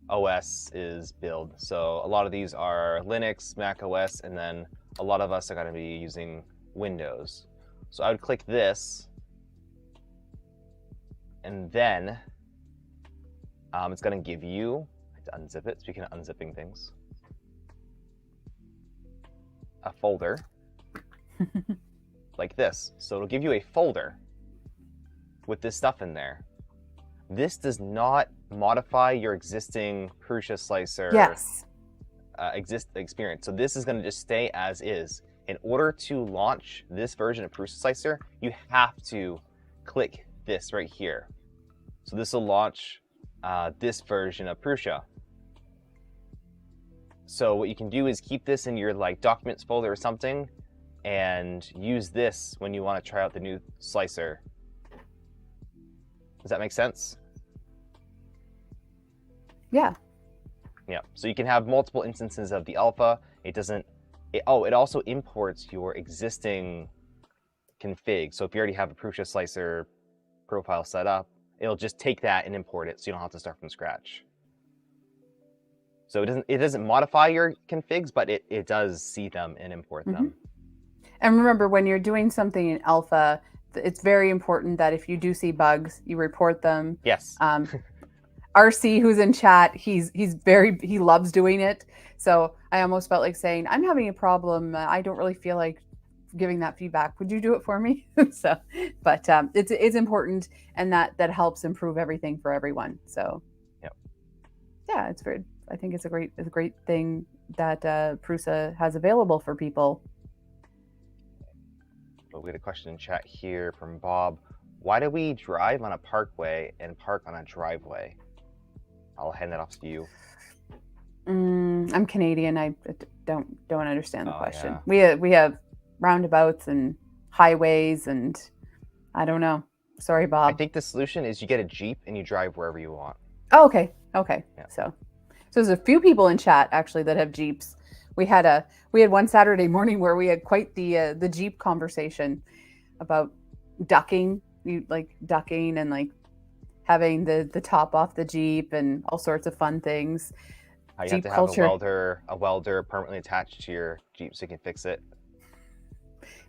OS is build. So a lot of these are Linux, Mac OS, and then a lot of us are going to be using Windows. So I would click this, and then it's going to give you, I have to unzip it, speaking of unzipping things, a folder like this. So it'll give you a folder with this stuff in there. This does not modify your existing Prusa Slicer experience. So this is going to just stay as is. In order to launch this version of Prusa Slicer, you have to click this right here. So this will launch this version of Prusa. So what you can do is keep this in your documents folder or something, and use this when you want to try out the new slicer. Does that make sense? Yeah. Yeah. So you can have multiple instances of the alpha. It also imports your existing config. So if you already have a Prusa Slicer profile set up, it'll just take that and import it, so you don't have to start from scratch. So it doesn't modify your configs, but it does see them and import them. And remember, when you're doing something in alpha, it's very important that if you do see bugs, you report them. Yes. RC, who's in chat, he loves doing it. So I almost felt like saying, I'm having a problem. I don't really feel like giving that feedback. Would you do it for me? So, but it's important, and that helps improve everything for everyone. So, yeah, it's very. I think it's a great thing that Prusa has available for people. So we got a question in chat here from Bob. Why do we drive on a parkway and park on a driveway? I'll hand that off to you. I'm Canadian. I don't understand the question. Yeah. We have roundabouts and highways, and I don't know. Sorry, Bob. I think the solution is you get a Jeep and you drive wherever you want. Oh, okay. Yeah. So there's a few people in chat actually that have Jeeps. We had one Saturday morning where we had quite the Jeep conversation about ducking, ducking and like having the top off the Jeep and all sorts of fun things. You Jeep have to have culture. a welder permanently attached to your Jeep so you can fix it.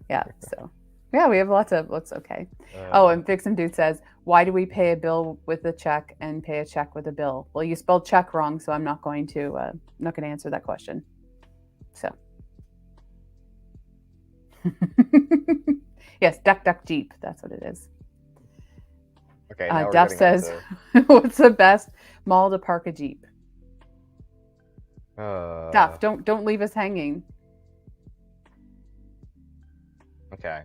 Yeah. So yeah, we have lots. Okay. And Vixen Dude says, why do we pay a bill with a check and pay a check with a bill? Well, you spelled check wrong, so I'm not going to answer that question. So yes, duck Jeep. That's what it is. Okay. Duff says, what's the best mall to park a Jeep? Duff, don't leave us hanging. Okay.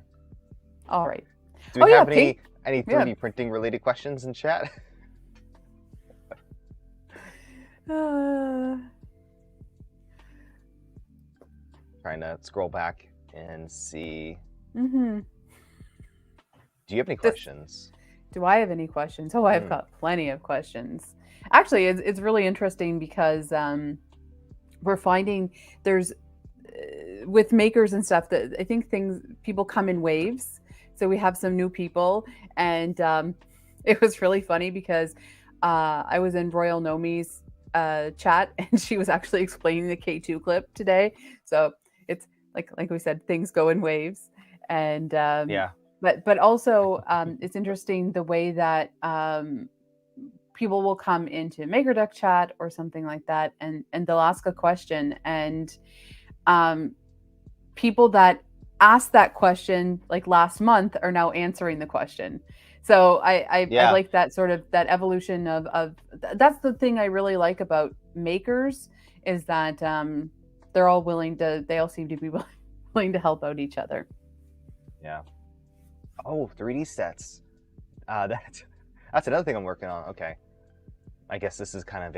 All right. Do we have any 3D printing related questions in chat? Trying to scroll back and see. Mm-hmm. Do you have any questions? Do I have any questions? Oh, I've got plenty of questions. Actually, it's really interesting because we're finding there's with makers and stuff that I think people come in waves. So we have some new people, and it was really funny because I was in Royal Nomi's chat, and she was actually explaining the K2 clip today. So it's like we said, things go in waves, and yeah. But also it's interesting the way that people will come into MakerDeck chat or something like that, and they'll ask a question, and people that asked that question like last month are now answering the question. So I like that sort of that evolution of that's the thing I really like about makers is that they all seem to be willing to help out each other. Yeah. Oh, 3D sets. That's another thing I'm working on. Okay. I guess this is kind of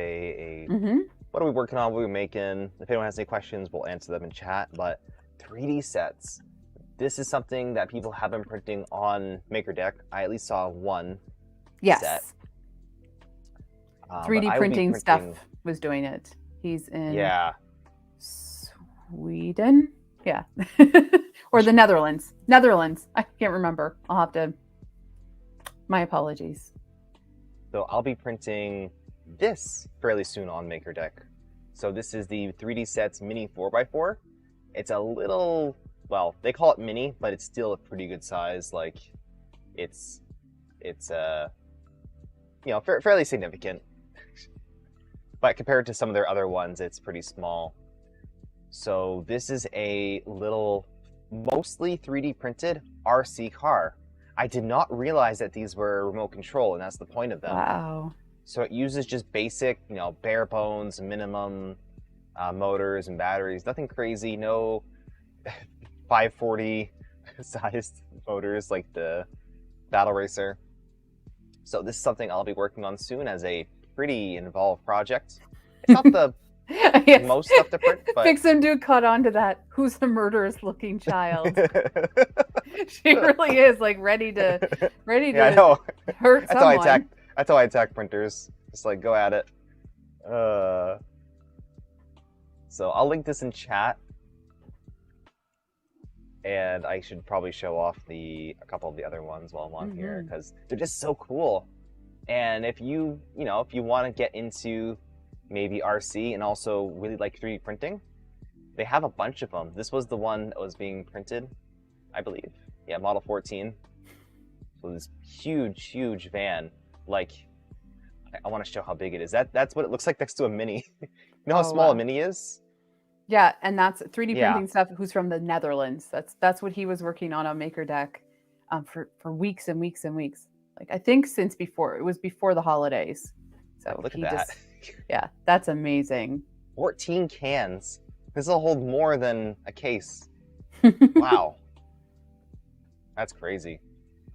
what are we working on? What are we making? If anyone has any questions, we'll answer them in chat. But 3D sets. This is something that people have been printing on MakerDeck. I at least saw one set. 3D printing stuff was doing it. He's in Sweden. Yeah. Or the Netherlands. I can't remember. I'll have to. My apologies. So I'll be printing this fairly soon on MakerDeck. So this is the 3D Sets Mini 4x4. It's a little, well, they call it mini, but it's still a pretty good size. Like, it's fairly significant. But compared to some of their other ones, it's pretty small. So this is a little, mostly 3D printed RC car. I did not realize that these were remote control, and that's the point of them. Wow. So it uses just basic, bare bones, minimum motors and batteries. Nothing crazy, no 540 sized motors like the Battle Racer. So this is something I'll be working on soon as a pretty involved project. It's not the most stuff to print, but Vixen Dude caught on to that. Who's the murderous looking child? She really is like ready to I know. Hurt someone. That's how I attack printers. Just like go at it. So I'll link this in chat, and I should probably show off a couple of the other ones while I'm on here because they're just so cool. And if you want to get into maybe RC and also really like 3D printing, they have a bunch of them. This was the one that was being printed, I believe. Yeah, Model 14. So this huge van. Like, I want to show how big it is. That's what it looks like next to a Mini. You know how small a Mini is? Yeah, and that's 3D printing stuff. Who's from the Netherlands? That's what he was working on MakerDeck for weeks and weeks and weeks. Like I think since before the holidays. So look at that. Yeah, that's amazing. 14 cans. This will hold more than a case. Wow. That's crazy.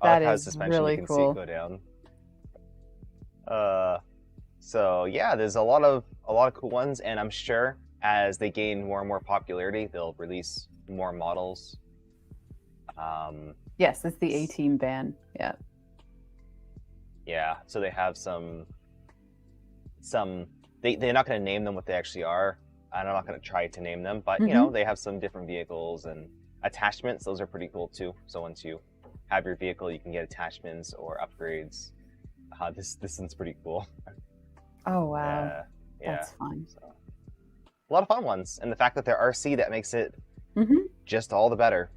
I like That how the is suspension really you can see cool. it go down. So yeah, there's a lot of cool ones, and I'm sure as they gain more and more popularity, they'll release more models. Yes, it's the A-Team van. Yeah. Yeah, so they have some. They're not going to name them what they actually are, and I'm not going to try to name them, but you know, they have some different vehicles and attachments. Those are pretty cool too. So once you have your vehicle, you can get attachments or upgrades. This one's pretty cool. Oh wow, Yeah, that's fun. so, a lot of fun ones, and the fact that they're RC, that makes it just all the better.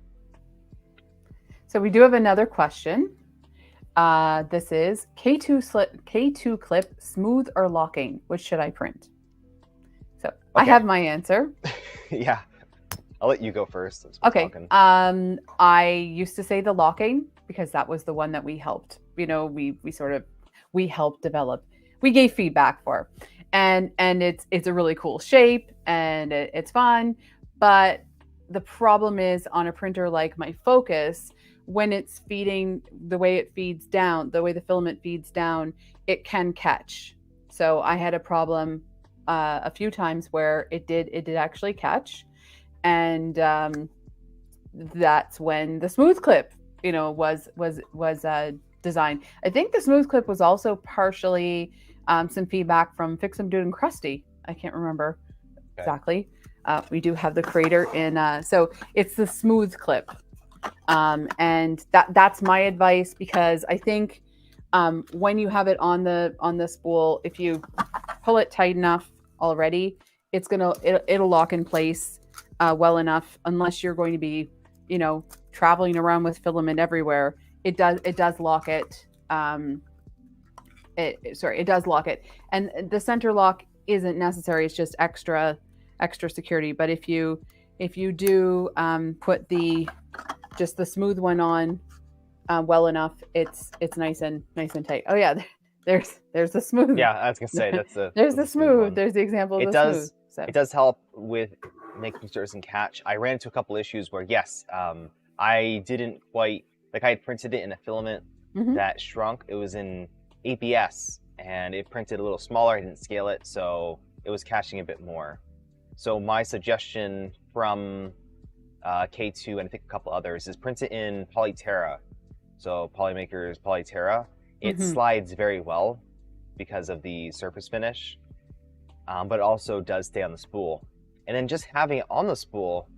So we do have another question. This is K2 clip smooth or locking? Which should I print? So okay. I have my answer. Yeah, I'll let you go first. Okay. I used to say the locking because that was the one that we helped. You know, we helped develop. We gave feedback for, and it's a really cool shape and it's fun. But the problem is on a printer like my Focus, when it's feeding, the way it feeds down, the way the filament feeds down, it can catch. So I had a problem a few times where it did actually catch, and that's when the smooth clip, you know, was designed. I think the smooth clip was also partially some feedback from Fix 'em Dude and Krusty. I can't remember exactly. We do have the creator in, so it's the smooth clip. And that's my advice, because I think when you have it on the spool, if you pull it tight enough already, it'll lock in place well enough, unless you're going to be, you know, traveling around with filament everywhere. It does lock it. It does lock it, and the center lock isn't necessary. It's just extra security. But if you do put just the smooth one on well enough, it's nice and tight. Oh yeah, there's the smooth. Yeah, I was gonna say there's the smooth. There's the example of the smooth. So. It does help with making sure it doesn't catch. I ran into a couple issues where I didn't quite, like, I had printed it in a filament that shrunk. It was in ABS and it printed a little smaller. I didn't scale it, so it was catching a bit more. So my suggestion from K2 and I think a couple others is print it in Polyterra. So Polymaker's Polyterra. It slides very well because of the surface finish, but it also does stay on the spool. And then just having it on the spool,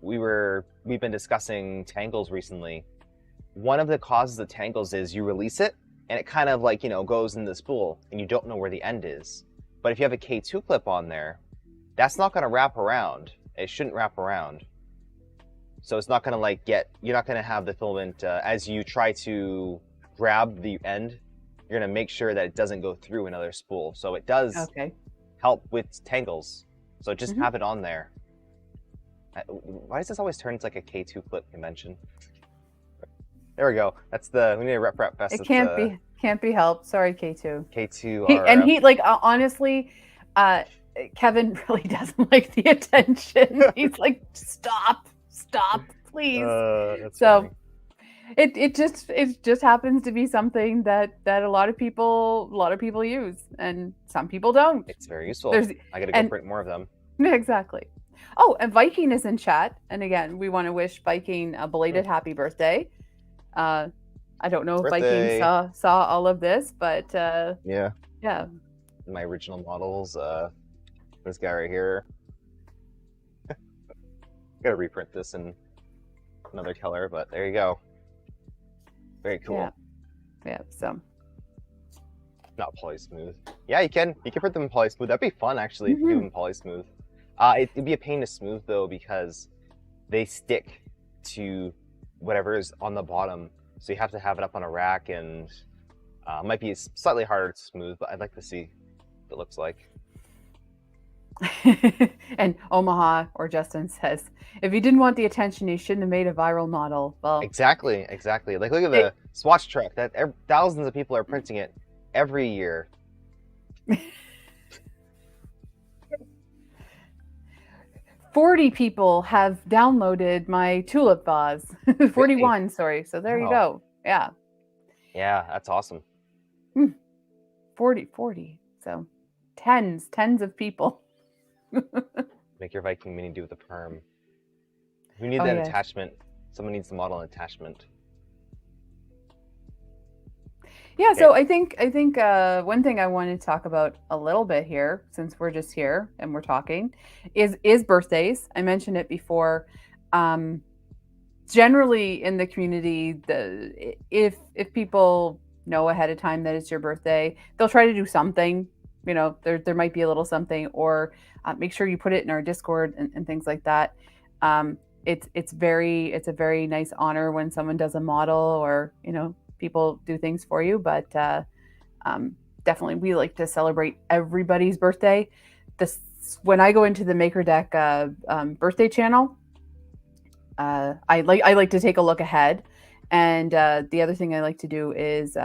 we've been discussing tangles recently. One of the causes of tangles is you release it and it kind of, like, you know, goes in the spool and you don't know where the end is. But if you have a K2 clip on there, that's not going to wrap around. It shouldn't wrap around. So it's not going to you're not going to have the filament, as you try to grab the end, you're going to make sure that it doesn't go through another spool. So it does help with tangles. So just have it on there. Why does this always turn into like a K2 clip convention? There we go. We need a rep fest. It can't be helped. Sorry, K2. K2 he like honestly, Kevin really doesn't like the attention. He's like, stop, please. So it just happens to be something that a lot of people use, and some people don't. It's very useful. I gotta go print more of them. Exactly. Oh, and Viking is in chat, and again, we want to wish Viking a belated happy birthday. I don't know if Viking saw all of this, but yeah. My original models. This guy right here. Gotta reprint this in another color, but there you go. Very cool. Yeah. So. Not poly smooth. Yeah, you can print them in poly smooth. That'd be fun, actually, if you do them in poly smooth. It'd be a pain to smooth though, because they stick to whatever is on the bottom. So you have to have it up on a rack, and it might be slightly harder to smooth, but I'd like to see what it looks like. And Omaha or Justin says, if you didn't want the attention, you shouldn't have made a viral model. Well, exactly. Like, look at the Swatch truck. Thousands of people are printing it every year. 40 people have downloaded my tulip vase. 41, sorry. So there you go. Yeah. Yeah, that's awesome. 40. So tens of people. Make your Viking mini do with a perm. We need Oh, that yes. attachment. Someone needs to model an attachment. Yeah, so I think one thing I want to talk about a little bit here, since we're just here and we're talking, is birthdays. I mentioned it before. Generally in the community, if people know ahead of time that it's your birthday, they'll try to do something. You know, there might be a little something, or make sure you put it in our Discord and things like that. It's a very nice honor when someone does a model, or people do things for you, but definitely we like to celebrate everybody's birthday. When I go into the MakerDeck birthday channel, I like to take a look ahead, and the other thing I like to do is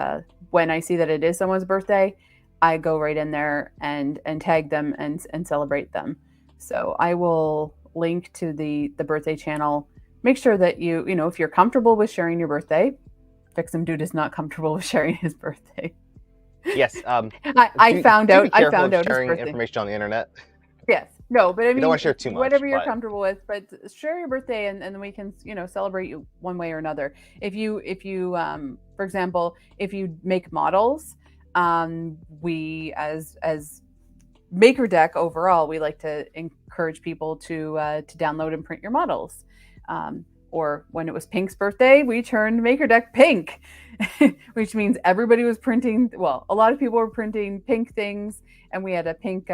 when I see that it is someone's birthday, I go right in there and tag them and celebrate them. So I will link to the birthday channel. Make sure that if you're comfortable with sharing your birthday. Fixum Dude is not comfortable with sharing his birthday. Yes. I found out sharing information on the internet. Yes. No, but I mean, you don't want to share too much, whatever you're comfortable with, but share your birthday, and then we can, celebrate you one way or another. If you, for example, if you make models, we as MakerDeck overall, we like to encourage people to download and print your models. Or when it was Pink's birthday, we turned MakerDeck pink, which means everybody was printing. Well, a lot of people were printing pink things, and we had a pink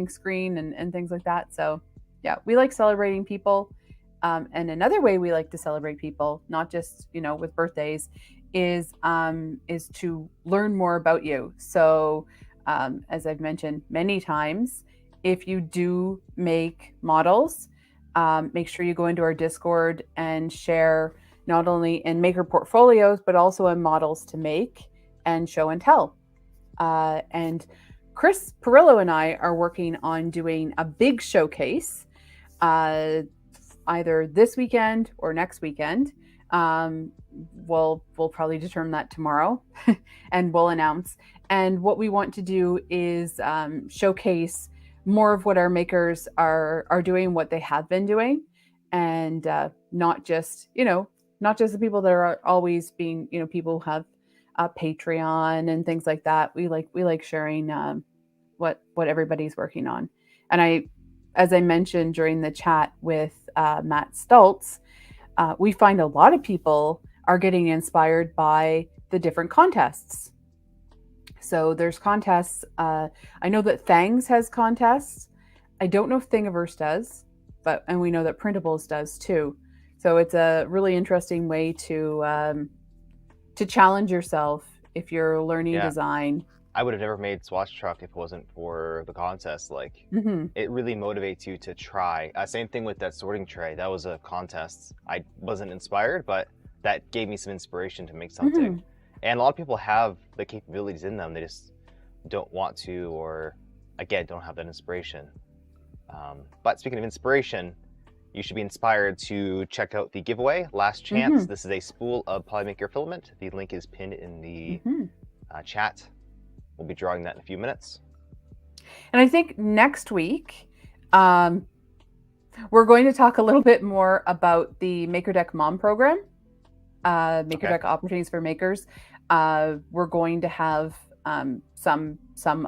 screen and things like that. So yeah, we like celebrating people. And another way we like to celebrate people, not just with birthdays, is to learn more about you. So as I've mentioned many times, if you do make models, make sure you go into our Discord and share not only in maker portfolios, but also in models to make and show and tell. And Chris Perillo and I are working on doing a big showcase, either this weekend or next weekend. We'll probably determine that tomorrow and we'll announce. And what we want to do is showcase more of what our makers are doing, what they have been doing, and not just the people that are always being people who have Patreon and things like that. We like sharing what everybody's working on. And as I mentioned during the chat with Matt Stultz, we find a lot of people are getting inspired by the different contests. So there's contests. I know that Thangs has contests. I don't know if Thingiverse does, and we know that Printables does too. So it's a really interesting way to challenge yourself if you're learning design. I would have never made Swatch Truck if it wasn't for the contest. It really motivates you to try. Same thing with that sorting tray. That was a contest. I wasn't inspired, but that gave me some inspiration to make something. And a lot of people have the capabilities in them. They just don't want to, or again, don't have that inspiration. But speaking of inspiration, you should be inspired to check out the giveaway, Last Chance. This is a spool of Polymaker filament. The link is pinned in the chat. We'll be drawing that in a few minutes. And I think next week, we're going to talk a little bit more about the MakerDeck Mom program, MakerDeck Opportunities for Makers. We're going to have some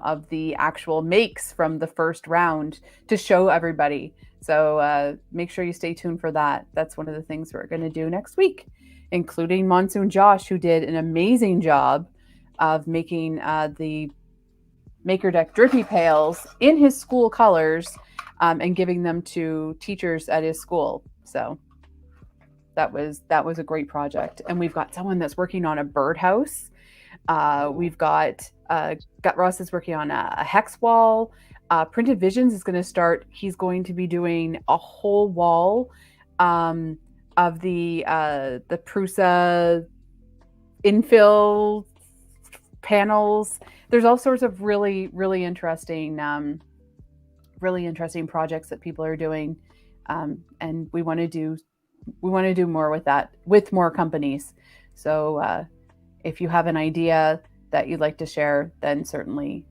of the actual makes from the first round to show everybody. So make sure you stay tuned for that. That's one of the things we're going to do next week, including Monsoon Josh, who did an amazing job of making the MakerDeck drippy pails in his school colors and giving them to teachers at his school. So that was a great project. And we've got someone that's working on a birdhouse. We've got Gut Ross is working on a hex wall. Printed Visions is going to start. He's going to be doing a whole wall of the Prusa infill panels. There's all sorts of really interesting projects that people are doing and we want to do more with that, with more companies. So if you have an idea that you'd like to share, then certainly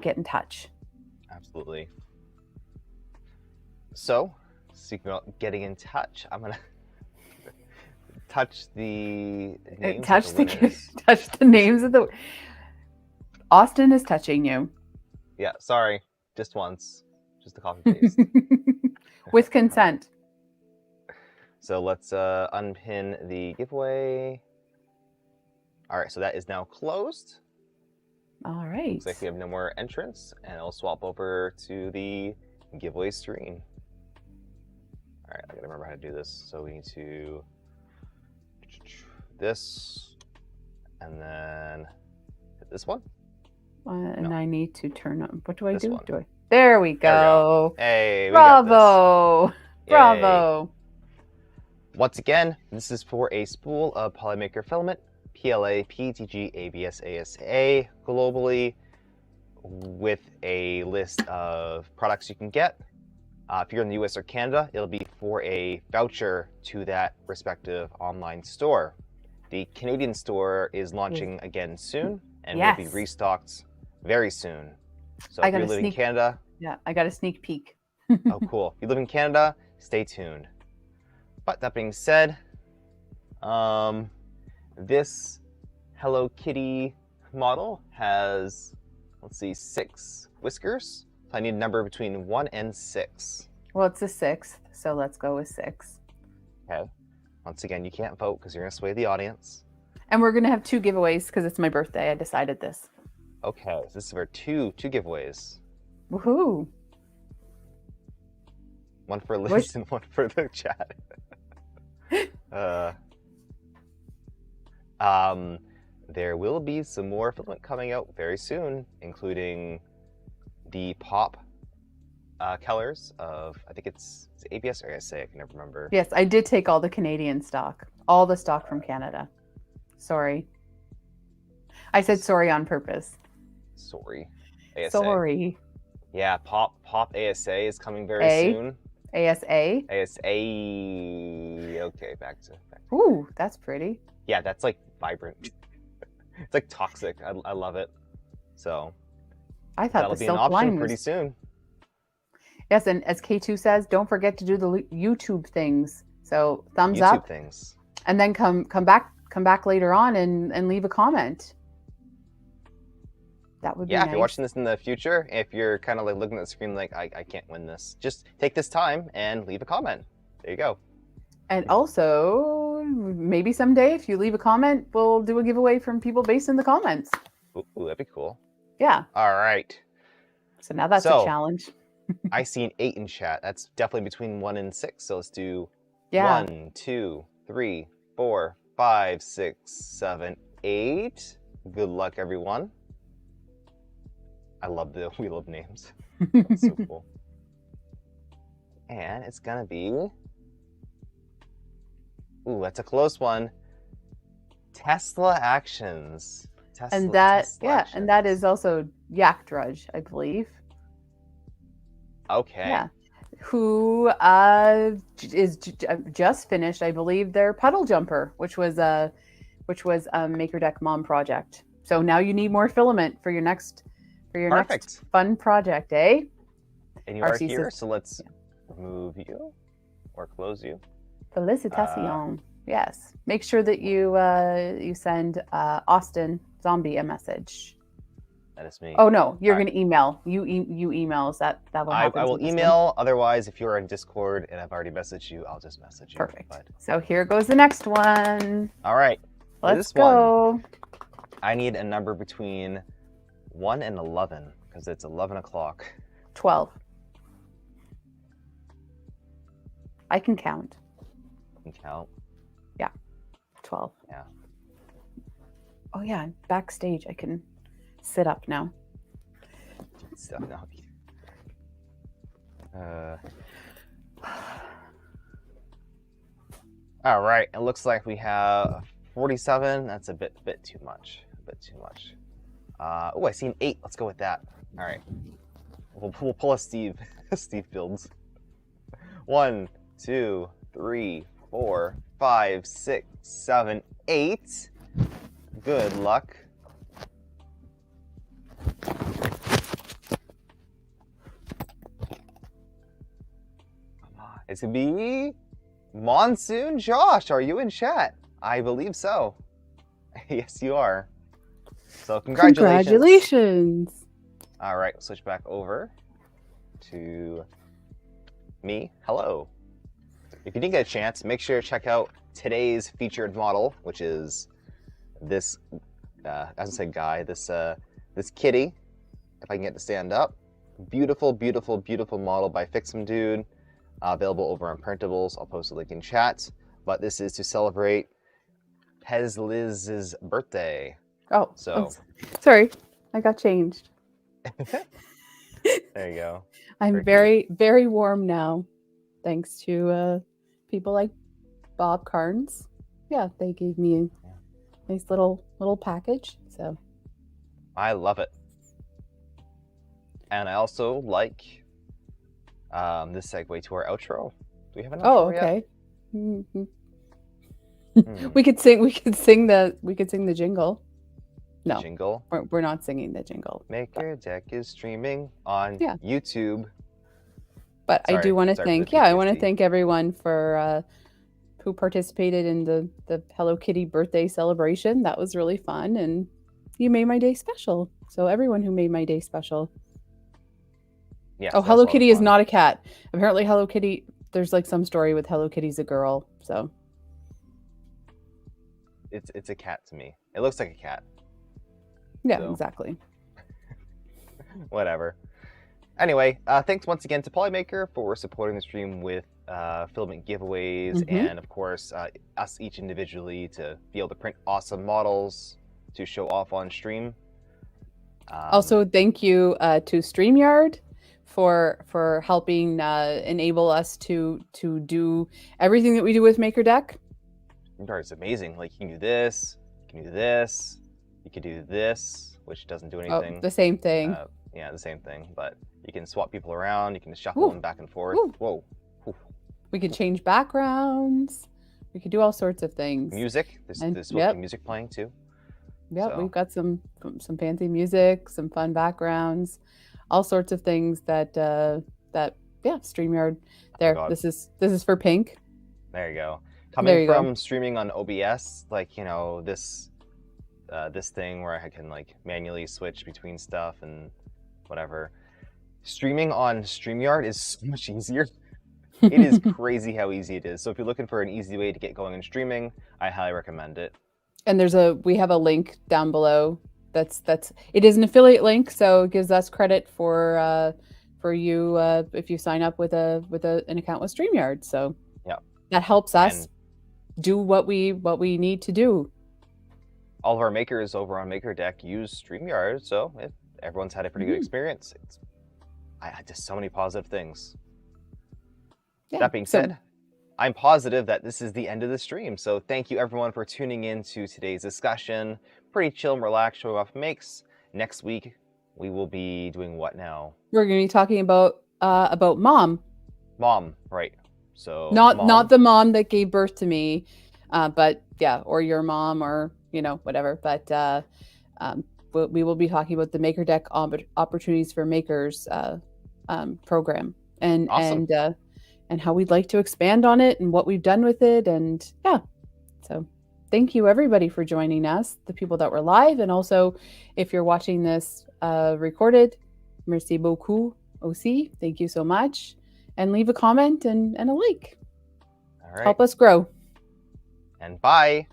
get in touch. Absolutely. So, speaking about getting in touch, I'm gonna touch the names Touch of the winners. touch the names of the. Austin is touching you. Yeah, sorry, just once, just a copy paste. With consent. So let's unpin the giveaway. All right, so that is now closed. All right. Looks like we have no more entrants, and I'll swap over to the giveaway screen. All right, I gotta remember how to do this. So we need to this, and then hit this one. And no. I need to turn on. What do I do? One. There we go. Hey, we bravo! got this. Bravo! Once again, this is for a spool of Polymaker filament, PLA, PETG, ABS, ASA, globally, with a list of products you can get. If you're in the US or Canada, it'll be for a voucher to that respective online store. The Canadian store is launching again soon, and will be restocked very soon. So if you live in Canada... Yeah, I got a sneak peek. Oh, cool. If you live in Canada, stay tuned. But that being said, this Hello Kitty model has, let's see, 6 whiskers. So I need a number between 1 and 6. Well, it's a 6th, so let's go with 6. Okay. Once again, you can't vote because you're going to sway the audience. And we're going to have 2 giveaways because it's my birthday. I decided this. Okay, so this is for two giveaways. Woohoo! One for Liz and one for the chat. There will be some more filament coming out very soon, including the pop colors of, I think it's ABS or ASA, I can never remember. Yes, I did take all the Canadian stock. All the stock from Canada. Sorry. I said sorry on purpose. Sorry. ASA. Sorry. Yeah, pop ASA is coming very soon. ASA? ASA. Okay, back to. Ooh, that's pretty. Yeah, that's like vibrant. It's like toxic. I love it. So I thought that'll be an option pretty soon. Yes, and as K2 says, don't forget to do the YouTube things. So thumbs up. Things. And then come back later on and leave a comment. That would be nice. If you're watching this in the future, if you're kind of like looking at the screen like, I can't win this, just take this time and leave a comment. There you go. And also, maybe someday, if you leave a comment, we'll do a giveaway from people based in the comments. Ooh, that'd be cool. Yeah. All right. So now that's a challenge. I see an 8 in chat. That's definitely between 1 and 6. So let's do 1, 2, 3, 4, 5, 6, 7, 8. Good luck, everyone. I love the wheel of names. That's so cool. And it's gonna be, ooh, that's a close one. Tesla Actions. And that is also Yak Drudge, I believe. Okay. Yeah. Who is just finished, I believe, their puddle jumper, which was a Maker Deck Mom project. So now you need more filament for your next next fun project, eh? And you are here, so let's remove you or close you. Félicitations. Yes. Make sure that you send Austin Zombie a message. That is me. Oh no, you're going to email. You email. Is that what happens? I will email. Otherwise, if you're in Discord and I've already messaged you, I'll just message you. Perfect. So here goes the next one. All right. Let's go. I need a number between 1 and 11 because it's 11 o'clock. 12. I can count. You can count? Yeah. 12. Yeah. Oh yeah, backstage I can sit up now. Sit up now. All right. It looks like we have 47. That's a bit too much. A bit too much. Oh, I see an 8. Let's go with that. All right. We'll pull a Steve. Steve Builds. 1, 2, 3, 4, 5, 6, 7, 8. Good luck. It's gonna be Monsoon Josh. Are you in chat? I believe so. Yes, you are. So congratulations. Congratulations. All right, switch back over to me. Hello. If you didn't get a chance, make sure to check out today's featured model, which is this, as I said, guy, this kitty. If I can get to stand up, beautiful, beautiful, beautiful model by Fix'em Dude. Available over on Printables. I'll post a link in chat. But this is to celebrate Pez Liz's birthday. Oh, so sorry, I got changed. There you go. I'm very, very warm now, thanks to people like Bob Carnes. Yeah, they gave me a nice little package. So I love it, and I also like this segue to our outro. Do we have an outro? Oh, okay. Mm-hmm. We could sing the jingle. No, jingle. We're not singing the jingle. Maker Deck is streaming on YouTube. But sorry, I do want to thank, I want to thank everyone for who participated in the Hello Kitty birthday celebration. That was really fun, and you made my day special. So everyone who made my day special. Yeah. Oh, Hello Kitty is not a cat. Apparently, Hello Kitty. There's like some story with Hello Kitty's a girl. So it's a cat to me. It looks like a cat. Yeah, so. Exactly. Whatever. Anyway, thanks once again to Polymaker for supporting the stream with filament giveaways, and of course us each individually to be able to print awesome models to show off on stream. Also, thank you to StreamYard for helping enable us to do everything that we do with MakerDeck. StreamYard is amazing. Like, you can do this, you can do this, you can do this, which doesn't do anything. Oh, the same thing. Yeah, the same thing. But you can swap people around. You can just shuffle them back and forth. Ooh. Whoa. Ooh. We can change backgrounds. We could do all sorts of things. Music. There's music playing too. Yeah, so. We've got some fancy music, some fun backgrounds, all sorts of things that StreamYard. There, oh this is for Pink. There you go. Coming from streaming on OBS, like, you know, this thing where I can like manually switch between stuff and whatever. Streaming on StreamYard is so much easier. It is crazy how easy it is. So if you're looking for an easy way to get going in streaming, I highly recommend it. And we have a link down below. It is an affiliate link, so it gives us credit for you if you sign up with an account with StreamYard. So yeah, that helps us do what we need to do. All of our makers over on MakerDeck use StreamYard, so everyone's had a pretty good experience. I had just so many positive things. Yeah, that being said, I'm positive that this is the end of the stream. So thank you everyone for tuning in to today's discussion. Pretty chill and relaxed, showing off makes. Next week, we will be doing what now? We're going to be talking about mom. Mom, right. So not the mom that gave birth to me, but yeah, or your mom, or whatever. But we will be talking about the MakerDeck Opportunities for Makers program, and awesome. and how we'd like to expand on it and what we've done with it. And yeah, so thank you everybody for joining us, the people that were live, and also if you're watching this recorded, merci beaucoup aussi. Thank you so much, and leave a comment and a like. All right. Help us grow. And bye.